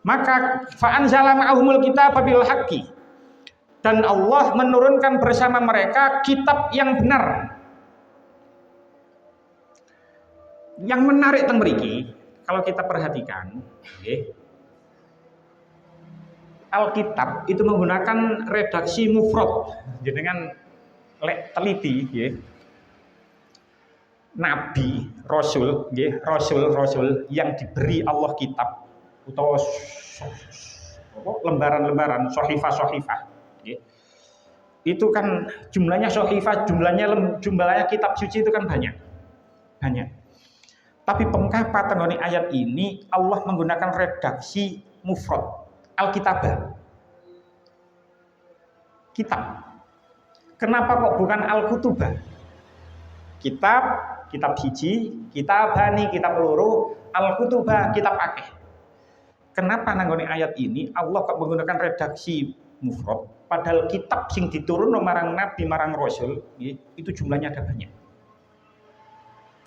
B: Maka fa anzala ma'ahumul kitaba bil haqqi. Dan Allah menurunkan bersama mereka kitab yang benar. Yang menarik teng mriki kalau kita perhatikan, nggih. Alkitab itu menggunakan redaksi mufrad. Jenengan teliti nggih. nabi, rasul, nggih, rasul yang diberi Allah kitab utawa lembaran-lembaran sohifah-sohifah, nggih. Itu kan jumlahnya sohifah, jumlahnya kitab suci itu kan banyak. Tapi pengapa tenggone ayat ini Allah menggunakan redaksi mufrad, al-kitabah. Kitab. Kenapa kok bukan al-kutubah? Kitab siji, kitabani, kitab loro, al-kutubah, kitab akeh. Kenapa nanggone ayat ini Allah kok menggunakan redaksi mufrad padahal kitab sing diturun marang nabi marang rasul itu jumlahnya ada banyak.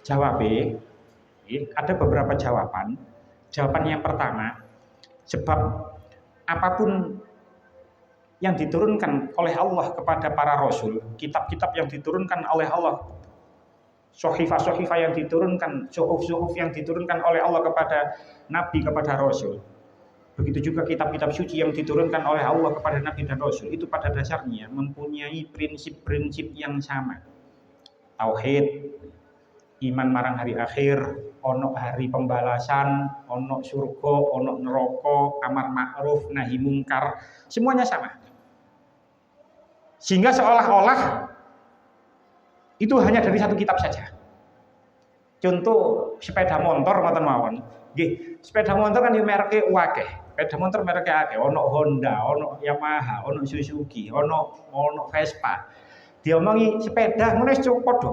B: Jawabnya ada beberapa jawaban. Jawaban yang pertama, sebab apapun yang diturunkan oleh Allah kepada para rasul, kitab-kitab yang diturunkan oleh Allah, sohifah-sohifah yang diturunkan, suhuf-suhuf yang diturunkan oleh Allah kepada nabi, kepada rasul, begitu juga kitab-kitab suci yang diturunkan oleh Allah kepada nabi dan rasul, itu pada dasarnya mempunyai prinsip-prinsip yang sama. Tauhid, iman marang hari akhir, ono hari pembalasan, ono surga, ono neraka, amar ma'ruf, nahi mungkar, semuanya sama. Sehingga seolah-olah itu hanya dari satu kitab saja. Contoh sepeda motor ngoten mawon. Nggih, sepeda motor kan yo mereke akeh. Sepeda motor mereke akeh, ono Honda, ono Yamaha, ono Suzuki, ono Vespa. Diomongi sepeda ngono wis cukup padha.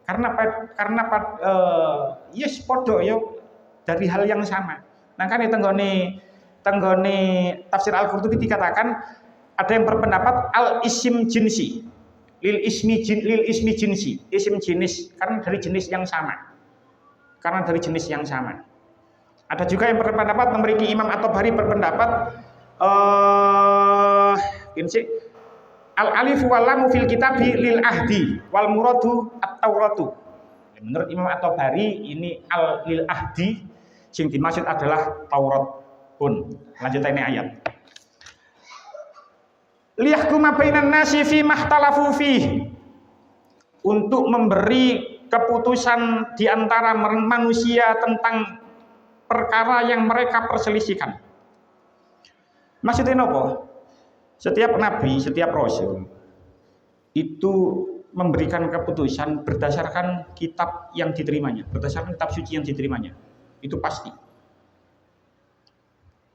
B: Karena yes podo yo dari hal yang sama. Nah kan tenggone tafsir Al-Qurtubi dikatakan ada yang berpendapat al-isim jinsi lil ismi jinsi, isim jenis karena dari jenis yang sama. Ada juga yang berpendapat memiliki Imam At-Tabari berpendapat al-alif wal lam fil kitabi lil ahdi wal muradu at-tauratu. Menurut Imam At-Tabari ini al lil ahdi yang dimaksud adalah Taurat pun. Lanjut ini ayat. Liyahkuma bainan nasi fi mahtalafu fi. Untuk memberi keputusan di antara manusia tentang perkara yang mereka perselisihkan. Maksudnya apa? Setiap nabi, setiap rasul itu memberikan keputusan berdasarkan kitab yang diterimanya, berdasarkan kitab suci yang diterimanya. Itu pasti.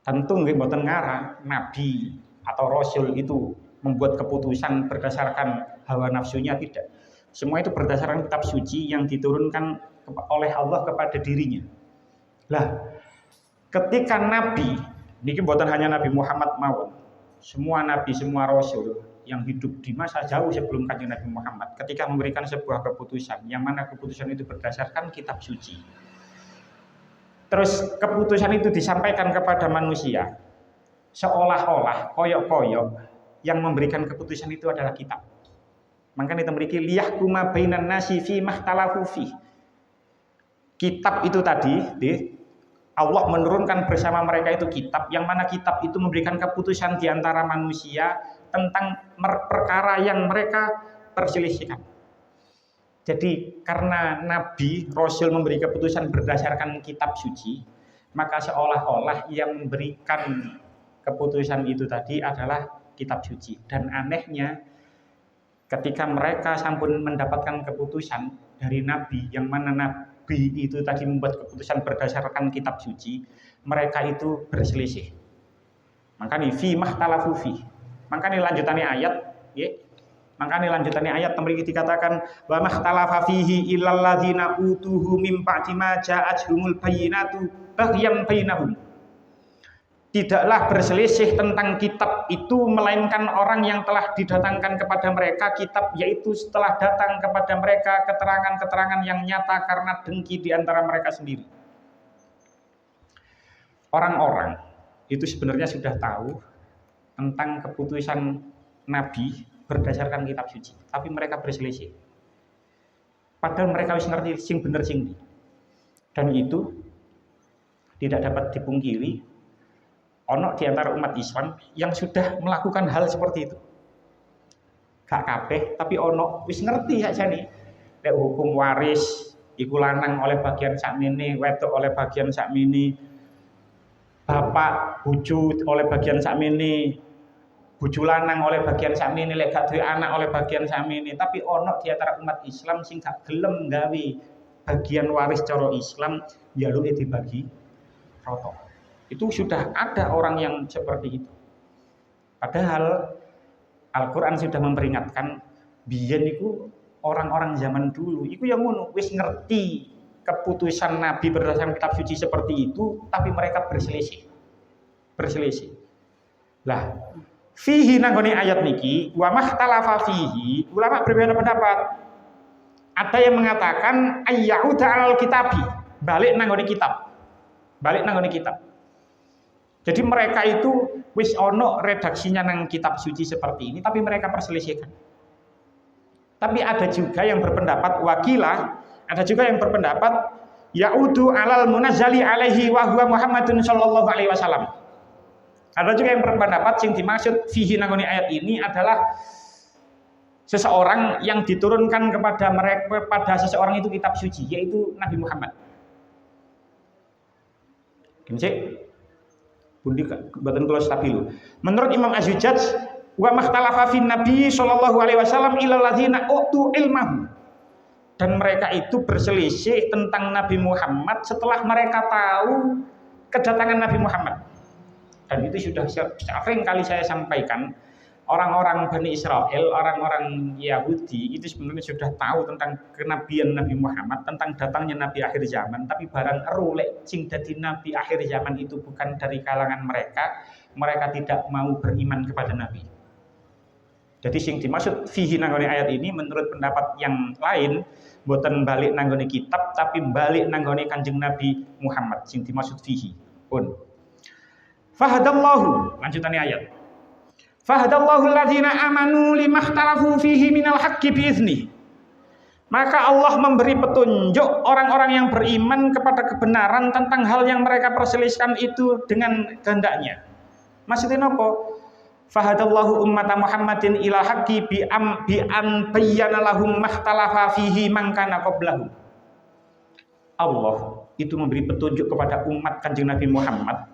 B: Tentu nggih mboten ngarang nabi atau rasul itu membuat keputusan berdasarkan hawa nafsunya, tidak. Semua itu berdasarkan kitab suci yang diturunkan oleh Allah kepada dirinya. Lah, ketika nabi, niki mboten hanya Nabi Muhammad mawon, semua nabi, semua rasul yang hidup di masa jauh sebelum kanjeng Nabi Muhammad, ketika memberikan sebuah keputusan, yang mana keputusan itu berdasarkan kitab suci, terus keputusan itu disampaikan kepada manusia, seolah-olah koyok-koyok yang memberikan keputusan itu adalah kitab. Makanya kita memiliki liyahkuma bainan nasi fi mahtalafu fi. Kitab itu tadi, Allah menurunkan bersama mereka itu kitab, yang mana kitab itu memberikan keputusan di antara manusia tentang perkara yang mereka perselisihkan. Jadi karena Nabi, Rasul memberi keputusan berdasarkan kitab suci, maka seolah-olah yang memberikan keputusan itu tadi adalah kitab suci. Dan anehnya ketika mereka sampun mendapatkan keputusan dari Nabi, yang mana Nabi itu tadi membuat keputusan berdasarkan kitab suci, mereka itu berselisih. Makanya fi mahtalafu fi. Makanya lanjutannya ayat, ya. Makanya lanjutannya ayat memiliki dikatakan wa mahtalafa fihi illal ladzina utuhu mim ba'di ma ja'atuhumul bayyinatu baghyan bainahum. Tidaklah berselisih tentang kitab itu melainkan orang yang telah didatangkan kepada mereka kitab, yaitu setelah datang kepada mereka keterangan-keterangan yang nyata karena dengki di antara mereka sendiri. Orang-orang itu sebenarnya sudah tahu tentang keputusan Nabi berdasarkan kitab suci, tapi mereka berselisih. Padahal mereka wis ngerti sing bener sing ndi. Dan itu tidak dapat dipungkiri, ono di antara umat Islam yang sudah melakukan hal seperti itu. Gak kabeh, tapi ono wis ngerti saja nih. Nek hukum waris, iku lanang oleh bagian sakmene, wedok oleh bagian sakmene, bapak bojo oleh bagian sakmene, bojo lanang oleh bagian sakmene, lek gak duwe anak oleh bagian sakmene. Tapi ono di antara umat Islam sing gak gelem gawe bagian waris cara Islam, njaluke dibagi rata. Itu sudah ada orang yang seperti itu. Padahal Al-Qur'an sudah memperingatkan biyen iku orang-orang zaman dulu iku yang ngono, wis ngerti keputusan Nabi berdasarkan kitab suci seperti itu, tapi mereka berselisih. Lah, fihi nanggone ayat niki, wa mahtalafa fihi, ulama berbeda pendapat. Ada yang mengatakan ayyauda alal kitabi, balik nanggone kitab. Jadi mereka itu wis ono redaksinya nang kitab suci seperti ini, tapi mereka perselisihkan. Tapi ada juga yang berpendapat wakilah, ada juga yang berpendapat yaudu alal munazzali alaihi wa huwa Muhammadun sallallahu alaihi wasallam. Ada juga yang berpendapat yang dimaksud fihi nangoni ayat ini adalah seseorang yang diturunkan kepada mereka, pada seseorang itu kitab suci, yaitu Nabi Muhammad. Gimana? Bundi badan kula stabil. Menurut Imam Az-Zujjaj, wa makhtalafa fin Nabi sallallahu alaihi wasallam ilal ladzina utu ilmahu. Dan mereka itu berselisih tentang Nabi Muhammad setelah mereka tahu kedatangan Nabi Muhammad. Dan itu sudah sering kali saya sampaikan, orang-orang Bani Israel, orang-orang Yahudi itu sebenarnya sudah tahu tentang kenabian Nabi Muhammad, tentang datangnya Nabi akhir zaman, tapi barang eru lek sing dadi Nabi akhir zaman itu bukan dari kalangan mereka, mereka tidak mau beriman kepada Nabi. Jadi sing dimaksud fihi nanggone ayat ini menurut pendapat yang lain boten balik nanggone kitab tapi balik nanggone Kanjeng Nabi Muhammad sing dimaksud fihi pun. Fahadallahu, lanjutannya ayat. Fahadallahu alladzina amanu limakhtalafu fihi minal haqqi biizni. Maka Allah memberi petunjuk orang-orang yang beriman kepada kebenaran tentang hal yang mereka perselisihkan itu dengan kehendaknya. Maksudnya apa? Fahadallahu ummata Muhammadin ila haqqi bi an bayyana lahum mahtalafa fihi man kana qablahum. Allah itu memberi petunjuk kepada umat Kanjeng Nabi Muhammad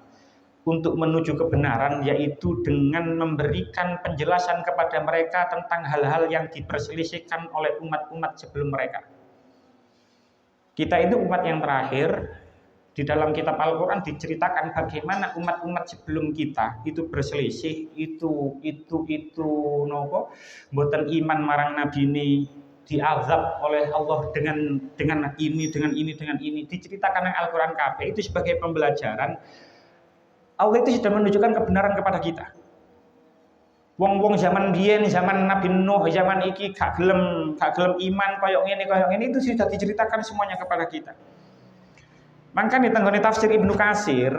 B: untuk menuju kebenaran, yaitu dengan memberikan penjelasan kepada mereka tentang hal-hal yang diperselisihkan oleh umat-umat sebelum mereka. Kita itu umat yang terakhir. Di dalam kitab Al-Qur'an diceritakan bagaimana umat-umat sebelum kita itu berselisih, itu nopo mboten iman marang nabi ini, diazab oleh Allah dengan ini. Diceritakan yang Al-Qur'an kabeh itu sebagai pembelajaran. Allah itu sudah menunjukkan kebenaran kepada kita. Wong-wong zaman biyen, zaman Nabi Nuh, zaman iki gak gelem iman koyok ngene itu sudah diceritakan semuanya kepada kita. Maka di tenggone tafsir Ibnu Katsir,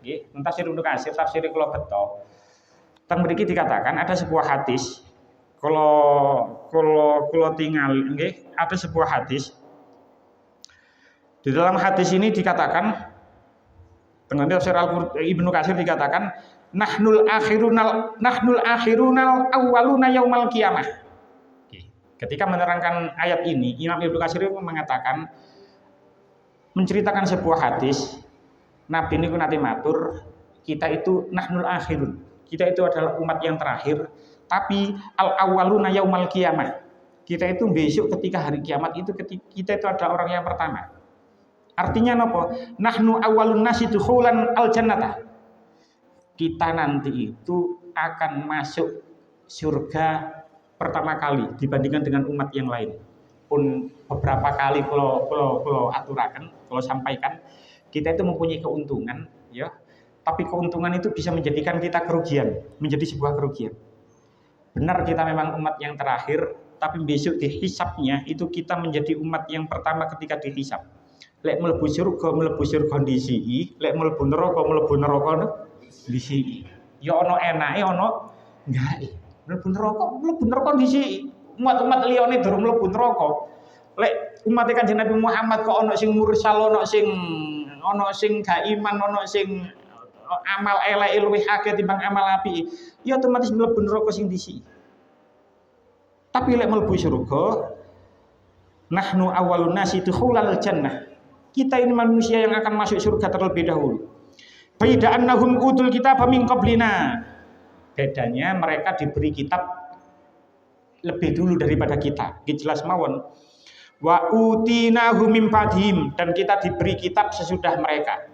B: nggih, tafsir Ibnu Katsir, tafsir kula beto. Teng mriki dikatakan ada sebuah hadis. Kula tinggal nggih, ada sebuah hadis. Di dalam hadis ini dikatakan tenggone tafsir Ibnu Katsir dikatakan nahnul akhirunal awwaluna yaumal qiyamah. Ketika menerangkan ayat ini, Imam Ibnu Katsir mengatakan menceritakan sebuah hadis, Nabi ini nanti matur, kita itu nahnul akhirun, kita itu adalah umat yang terakhir, tapi al-awwaluna yaumal qiyamah, kita itu besok ketika hari kiamat itu kita itu ada orang yang pertama. Artinya apa? Nahnu awwalun nasi dukhulan al-jannata. Kita nanti itu akan masuk surga pertama kali dibandingkan dengan umat yang lain. Pun beberapa kali kalau aturakan, kalau sampaikan, kita itu mempunyai keuntungan, ya. Tapi keuntungan itu bisa menjadikan kita kerugian, menjadi sebuah kerugian. Benar kita memang umat yang terakhir, tapi besok dihisapnya itu kita menjadi umat yang pertama ketika dihisap. Lek mlebu surga disi, lek mlebu neraka disi. Ya ono enake, ono enggak. Mlebu neraka disi. Umat-umat liyane durung mlebu neraka. Lek umat Kanjeng Nabi Muhammad kok ono sing mursal, ono sing gak iman, ono sing amal eleke luwih akeh timbang amal apik, ya otomatis mlebu neraka sing disi. Tapi lek mlebu surga Nahnu awwalun nasi dukhulal jannah. Kita ini manusia yang akan masuk surga terlebih dahulu. Beda annahum utul kitaba min qablina. Bedanya mereka diberi kitab lebih dulu daripada kita. Jelas mawon. Wa utinahu min ba'dihim, dan kita diberi kitab sesudah mereka.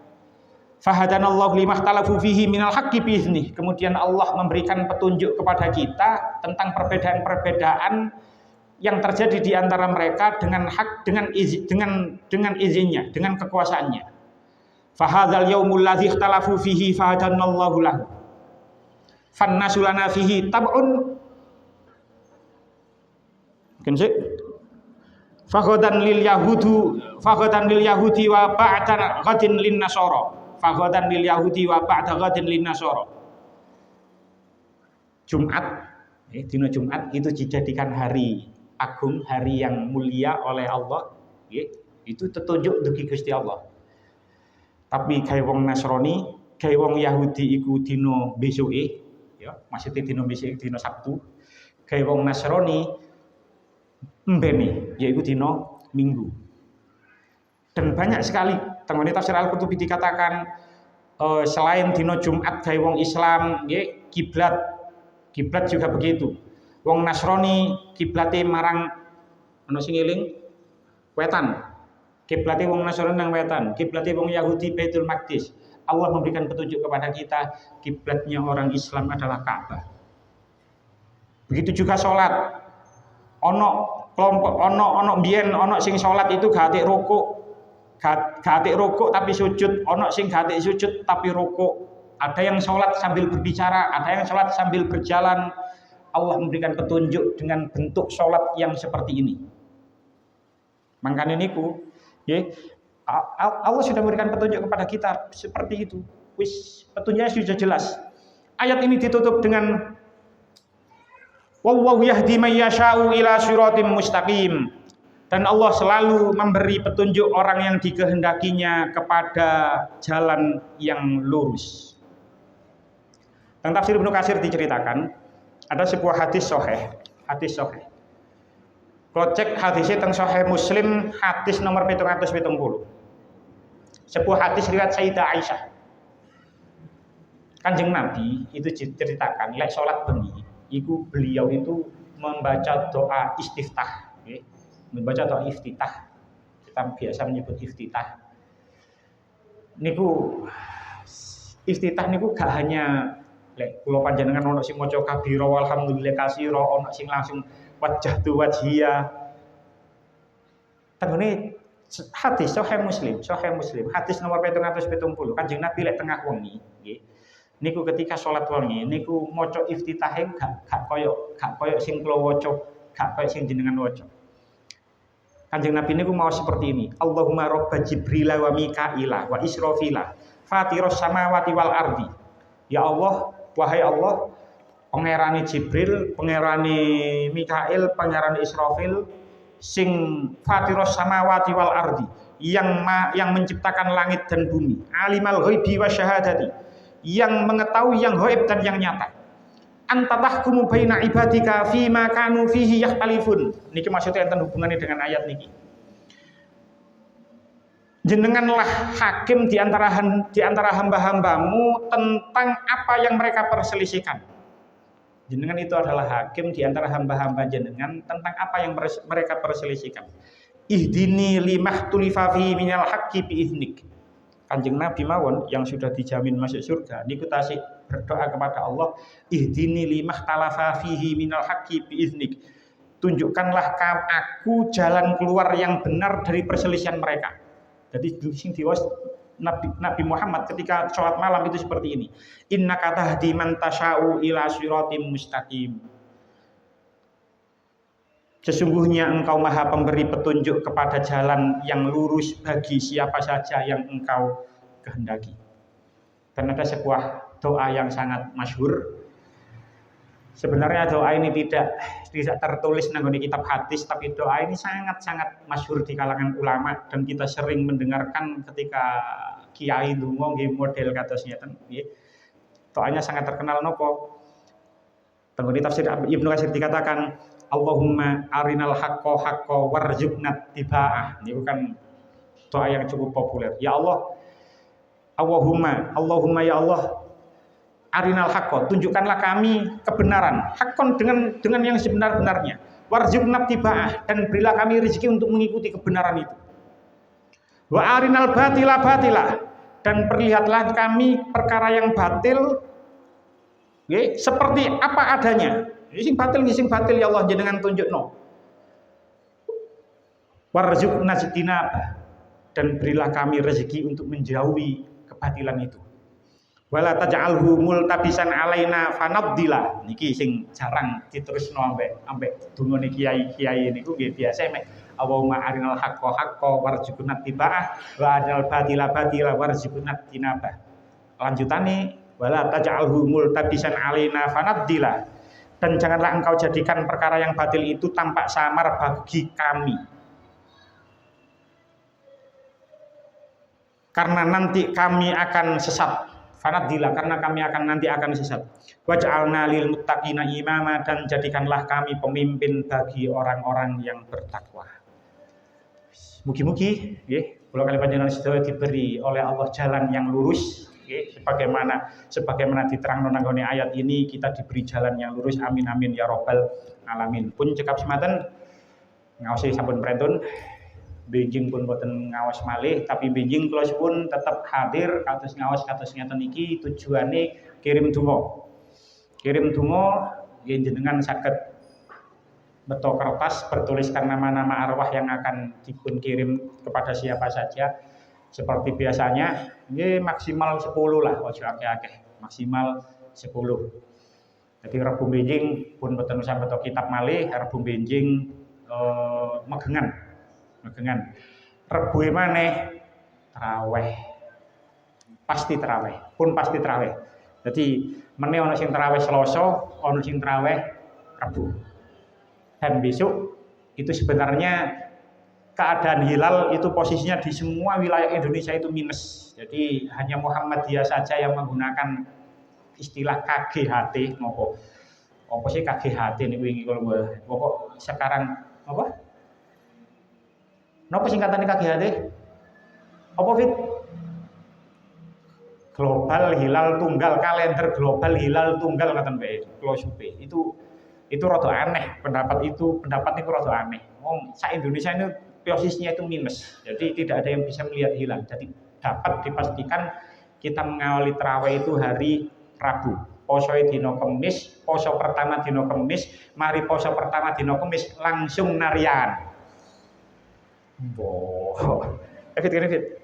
B: Fahadanallahu limahtalafu fihi minal haqqi biiznih. Kemudian Allah memberikan petunjuk kepada kita tentang perbedaan-perbedaan yang terjadi di antara mereka dengan hak, dengan izinnya, dengan kekuasaannya. Fahadzal yaumul ladzi ikhtalafu fihi fahadanallahu lahu. Fannasu lana fihi tab'un. Kensik. Fakhodan lil yahudi wa ba'dan ghadin lin nasara. Fakhodan lil yahudi wa ba'da ghadin lin nasara. Jumat, dina Jumat itu dijadikan hari agung, hari yang mulia oleh Allah. Itu petunjuk dugi Gusti Allah. Tapi gawe wong Nasrani, gawe wong Yahudi iku dina besuke, ya, maksudnya dina besuk dina Sabtu. Gawe wong Nasrani mbene yaiku dina Minggu. Dan banyak sekali tengene tafsir Al-Qurtubi dikatakan selain dina Jumat gawe wong Islam nggih kiblat juga begitu. Wong Nasrani kiblate marang ana sing eling wetan. Kiblate wong Nasrani nang wetan, kiblate wong Yahudi Baitul Maqdis. Allah memberikan petunjuk kepada kita, kiblatnya orang Islam adalah Ka'bah. Begitu juga salat. Ono kelompok ono biyen ono sing salat itu gak atik rukuk. Gak atik rukuk tapi sujud, ono sing gak atik sujud tapi rukuk. Ada yang salat sambil berbicara, ada yang salat sambil berjalan. Allah memberikan petunjuk dengan bentuk salat yang seperti ini. Makanya niku, Allah sudah memberikan petunjuk kepada kita seperti itu. Wis petunjuknya sudah jelas. Ayat ini ditutup dengan wallahu yahdi may yasha'u ila siratim mustaqim. Dan Allah selalu memberi petunjuk orang yang dikehendakinya kepada jalan yang lurus. Dan tafsir Ibnu Katsir diceritakan ada sebuah hadis sahih. Kalau cek hadisnya tentang Sahih Muslim, hadis nomor 770. Sebuah hadis riwayat Sayyidah Aisyah. Kanjeng Nabi itu diceritakan, lek sholat bengi, itu beliau itu membaca doa istiftah, okay? Membaca doa iftitah. Kita biasa menyebut iftitah. Niku iftitah niku gak hanya lek kula panjenengan ono sing maca kabira walhamdulillah katsira, ono sing langsung wajjahtu wajhiya. Tengene hadis Sahih Muslim, hadis nomor 770. Kanjeng Nabi lek tengah wengi, nggih. Niku ketika salat wengi niku maca iftitahe gak koyo sing kula waca, gak koyo sing jenengan waca. Kanjeng Nabi niku mau seperti ini. Allahumma robba Jibril wa Mikaila wa Israfila fatiros samawati wal ardi. Ya Allah, wahai Allah, pangerane Jibril, pangerane Mikail, pangerane Israfil, sing fatiros samawati wal ardi, yang menciptakan langit dan bumi, alimal ghaibi wa syahadati, yang mengetahui yang ghaib dan yang nyata. Anta tahkumu baina ibadika fima kanu fihi yakhtalifun. Niki maksudnya enten hubungannya dengan ayat niki. Jenenganlah hakim di antara hamba-hambamu tentang apa yang mereka perselisihkan. Jenengan itu adalah hakim di antara hamba-hamba jenengan tentang apa yang mereka perselisihkan. Ihdini limahtulifa fi minal haqqi biiznik. Kanjeng Nabi mawon yang sudah dijamin masuk surga niku tasik berdoa kepada Allah, ihdini limahtalafa fihi minal haqqi biiznik. Tunjukkanlah aku jalan keluar yang benar dari perselisihan mereka. Jadi sing diwaos Nabi Muhammad ketika sholat malam itu seperti ini. Innaka tahdi man tasya'u ila siratim mustaqim. Sesungguhnya engkau maha pemberi petunjuk kepada jalan yang lurus bagi siapa saja yang engkau kehendaki. Dan ada sebuah doa yang sangat masyhur. Sebenarnya doa ini tidak tertulis nang kitab hadis, tapi doa ini sangat-sangat masyhur di kalangan ulama dan kita sering mendengarkan ketika kiai ndonga nggih model kados ngeten nggih. Doanya sangat terkenal nopo? Tengene tafsir Ibnu Katsir dikatakan Allahumma arinal haqqo haqqo warzuqna tiba'ah. Ini kan doa yang cukup populer. Ya Allah, Allahumma ya Allah, arinal haqqo, tunjukkanlah kami kebenaran, haqqon dengan yang sebenar-benarnya. Warzuqna tiba'ah, dan berilah kami rezeki untuk mengikuti kebenaran itu. Wa arinal batila batila, dan perlihatlah kami perkara yang batil seperti apa adanya. Sing batil ya Allah jenengan tunjukno. Warzuqna jitinabah, dan berilah kami rezeki untuk menjauhi kebatilan itu. Wala taj'alhu multabisan alaina fanabdila. Niki sing jarang diterusno ambek dungane kiai-kiai niku nggih biasa mek Allahumma arinal haqqo haqqo warzuqna tiba'ah wa arinal batila batila warzuqna tinabah. Lanjutane wala taj'alhu multabisan alaina fanabdila. Dan janganlah engkau jadikan perkara yang batil itu tampak samar bagi kami. Karena nanti kami akan sesat. Fanadila, karena kami nanti akan sesat. Waj'alna lil muttaqina imama, dan jadikanlah kami pemimpin bagi orang-orang yang bertakwa. Mugi-mugi kula kali panjenengan sedaya diberi oleh Allah jalan yang lurus, sebagaimana diterangno nang nggone ayat ini, kita diberi jalan yang lurus. Amin amin ya rabbal alamin. Pun cekap semanten ngaosi sampun prentun. Benjing pun boten ngawas malih, tapi benjing kula pun tetap hadir kados ngawas kados ngeten iki. Tujuane kirim donga. Kirim donga nggih jenengan saged beto kertas bertuliskan nama-nama arwah yang akan dipun kirim kepada siapa saja. Seperti biasanya nggih maksimal 10 lah, ojo akeh-akeh. Maksimal 10. Jadi Rebu benjing pun boten usah beto kitab malih, Rebu benjing megengan. Rebu maneh traweh. Pasti traweh. Jadi meneh ana sing traweh Selasa, ana sing traweh Rebu. Dan besok itu sebenarnya keadaan hilal itu posisinya di semua wilayah Indonesia itu minus. Jadi hanya Muhammadiyah saja yang menggunakan istilah KGHT. Apa sih KGHT niku wingi kalau pokok sekarang apa? Napa singkatannya KGHT? Apa Fit? Global Hilal Tunggal, kalender global hilal tunggal ngaten bae. Kula supe. Itu rada aneh pendapat itu rada aneh. Wong sak Indonesia ini posisinya itu minus. Jadi tidak ada yang bisa melihat hilal. Jadi dapat dipastikan kita mengawali tarawih itu hari Rabu. Poso dina Kamis, poso pertama dina Kamis, mari poso pertama dina Kamis langsung narian. Fit.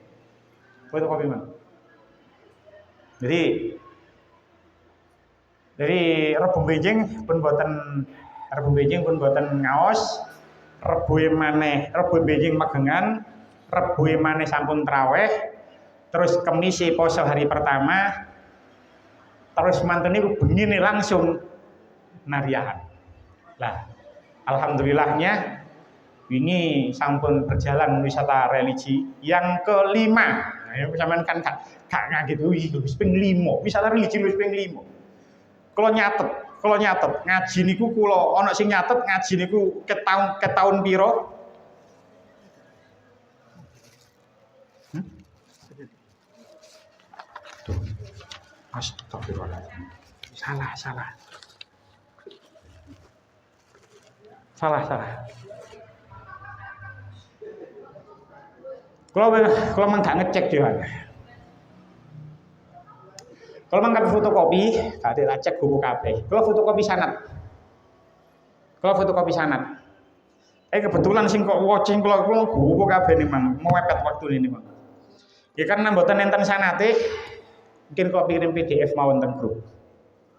B: Foto kopi man. Jadi Rebu benjing pun boten ngaos, Rebu benjing magengan, Rebu maneh sampun traweh, terus Kamis poso hari pertama, terus mantene niku bengi langsung nariahan. Lah, alhamdulillahnya wingi sampun berjalan wisata religi yang kelima. Nah, sampean kan gak ngaget wis ping 5. Wisata religi wis ping 5. Kula nyatet ngaji niku kula ana sing nyatet ngaji niku ke tahun pira? Astagfirullahaladzim. Salah. Kalau mang gak ngecek dewan. Kalau mang kan fotokopi, gak ada cek buku kabeh. Kalau fotokopi sanad. Kebetulan sing kok watching kula buku kabeh nih mang, mau mepet waktu ini mang. Ya karena mboten enten sanate, mungkin kok kirim PDF mawon teng grup.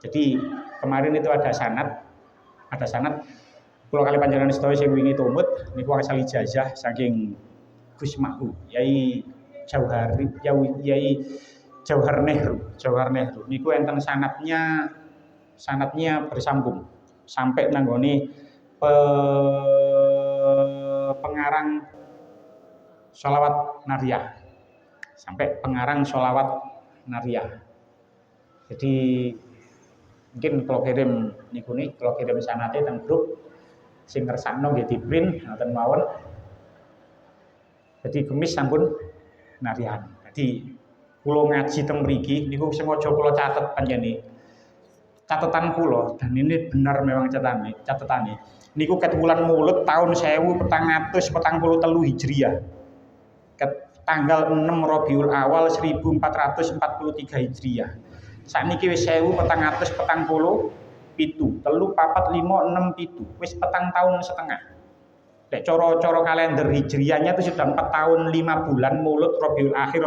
B: Jadi kemarin itu ada sanad. Kula kali panjenengan sedaya sing wingi tumut niku asal ijazah saking Gus Mahu, Yai Jauhar Nehru. Niku enten sanatnya bersambung sampai nanggone pengarang sholawat nariyah. Jadi mungkin kalau kirim sanate teng grup sing ngersakno nggih diprint ngoten mawon. Jadi kemis sampun narian. Jadi kula ngaji teng mriki niku sengaja kula catet panjenengan. Catatan kula dan ini benar memang catetane. Niku ket wulan Maulud tahun 1443 Hijriah. Ket tanggal 6 Rabiul Awal 1443 Hijriah. Sakniki wis 1447, 3, 4, 5, 6, 7. Wis petang tahun setengah. Nek cara kalender Hijriahnya itu sudah 4 tahun 5 bulan Maulud, Rabiul Akhir,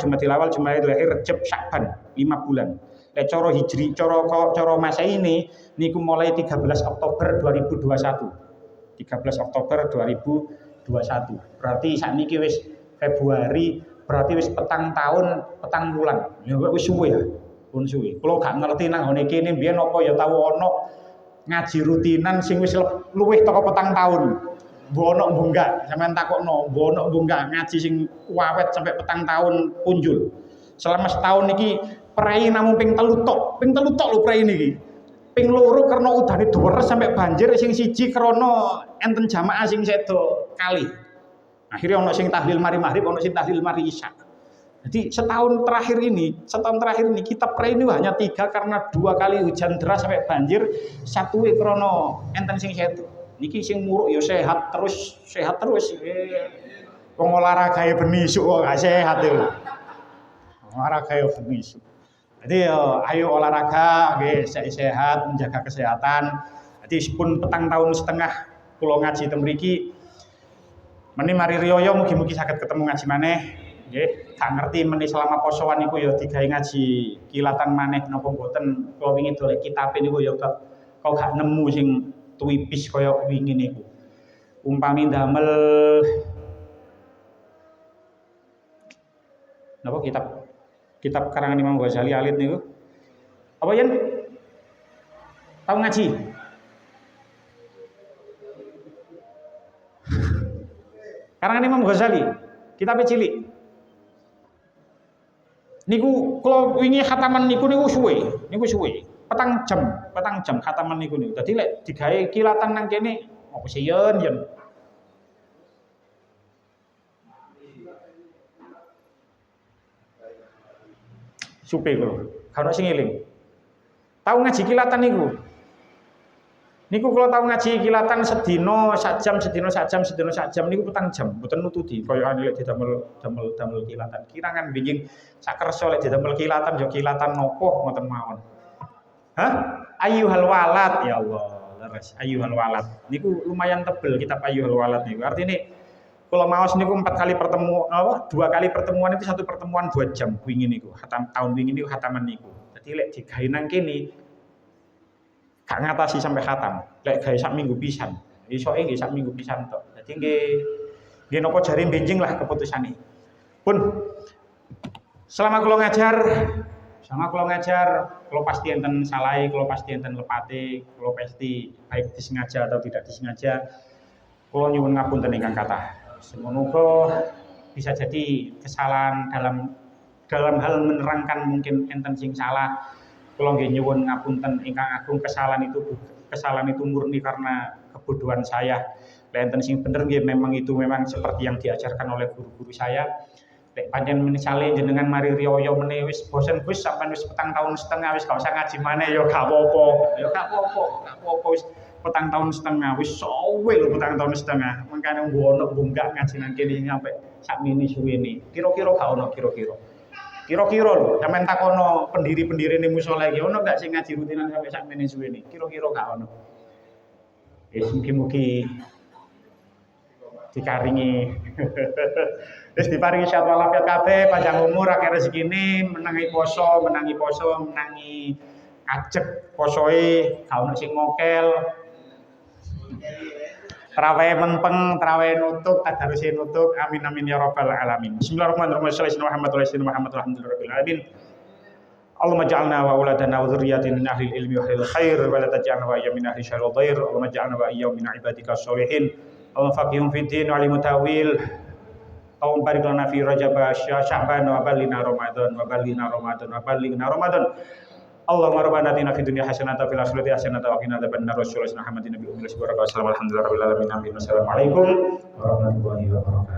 B: Jumadil Awal, Jumadil Akhir, Rejab, Sya'ban, 5 bulan. Nek cara Hijri, cara Masehi ini niku mulai 13 Oktober 2021. 13 Oktober 2021. Berarti sakniki wis Februari, berarti wis petang tahun, petang bulan. Ya wis suwe ya. Pun suwe. Kula gak ngerti nang ngene kene mbiyen apa ya tau ana ngaji rutinan sing wis luwih teko petang tahun. Mbok ono mbok enggak, sampean takokno, mbok ono mbok enggak ngaji sing awet sampai petang tahun punjul. Selama setahun niki prei namung ping 3 tok. Ping 3 tok lho prei niki. Ping 2 karena udane deres sampai banjir, sing 1 karena enten jamaah sing sedo kali. Akhirnya ono sing tahlil mari maghrib, ono sing tahlil mari isya. Jadi setahun terakhir ini kita prei ini hanya 3 karena 2 kali hujan deras sampai banjir, 1 krono enten sing sedo. Niki sing muruk ya sehat terus. Wong olahraga benisuk kok gak sehat lho. Olahraga ya benisuk. Jadi ayo olahraga, nggih sehat, menjaga kesehatan. Jadi pun petang tahun setengah kula ngaji teng mriki. Meni mari riyo mugi-mugi saged ketemu ngaji maneh. Nggih, gak ngerti meni selama posoan niku ya digawe ngaji kilatan maneh napa mboten. Kula wingi dolek kitabe niku ya kok gak nemu sing tuwipis kaya wingi niku. Umpami damel napa kitab karangan Imam Ghazali alit niku. Apa yen? Tahu ngaji? Karangan Imam Ghazali, kitab cilik. Niku kula wingi khataman niku suwe. Petang jam khataman niku. Dadi lek digawe kilatan nang kene apa sih yen. Supe kula, gak ono sing eling. Tahu ngaji kilatan niku. Niku kula tahu ngaji kilatan sedina sak jam niku petang jam, mboten nututi kaya lek didamel kilatan. Kirangan binjing sak kersa lek didamel kilatan ya kilatan nopo ngoten mawon. Hah? Ayyuhal walad ya Allah, leres ayyuhal walad. Niku lumayan tebel kitab Ayyuhal Walad niku. Artine kula maos niku 2 kali pertemuan itu 1 pertemuan 2 jam wingi niku. Tahun wingi niku khataman niku. Dadi lek digawe nang kene gak ngatasi sampai khatam. Lek gawe sak minggu pisan. Isoke nggih sak minggu pisan tok. Dadi nggih napa jare benjing lah keputusane. Pun selama kula ngajar, kula pasti enten salahe, kula pasti enten lepate, kula pasti baik disengaja atau tidak disengaja. Kula nyuwun ngapunten ingkang kathah. Semoga bisa jadi kesalahan dalam hal menerangkan mungkin enten sing salah. Kula nggih nyuwun ngapunten ingkang agung, kesalahan itu murni karena kebodohan saya. Enten sing bener nggih memang seperti yang diajarkan oleh guru-guru saya. Lek pancen misale jenengan mari riyo meneh wis bosen Gus sampean wis petang tahun setengah wis gak usah ngaji maneh ya gak apa-apa wis petang tahun setengah wis suwe lho petang tahun setengah. Mangkane ono bunggak ngaji nang kene sampai sakmene suwene. Kira-kira gak ono kira-kira lho, sampean takono pendiri-pendiri ning musala iki ono gak sing ngaji rutinan sampai sakmene suwene? Kira-kira gak ono. Wis mugi-mugi dikaringi wis diparingi sehat walafiat kabeh, panjang umur, akeh rezekine, menangi poso, menangi ajeg posoe, gak ono sing mokel. Traweh menteng, traweh nutuk, tadaruse nutuk. Amin amin ya rabbal alamin. Bismillahirrahmanirrahim. Muhammad alhamdulillahirabbil alamin. Allahumma ja'alna wa auladana wa dzurriyyatina min ahli ilmi wa ahlil khair wa la taj'alna wa iyyamin ahli syarril dhair. Allahumma ja'alna wa iyyahum min ibadika sholihin. Allahumma faqihum fid din wa alimu tawil. Allahumma barik lana fi Rajab Sya'ban wa ballina Ramadan. Allahumma rabbana atina fid dunya hasanatan wa fil akhirati hasanatan wa qina adzabannar. Wassalamu ala Muhammadin nabiyil ummi. Alhamdulillahirabbil alamin. Amin. Wassalamualaikum warahmatullahi wabarakatuh.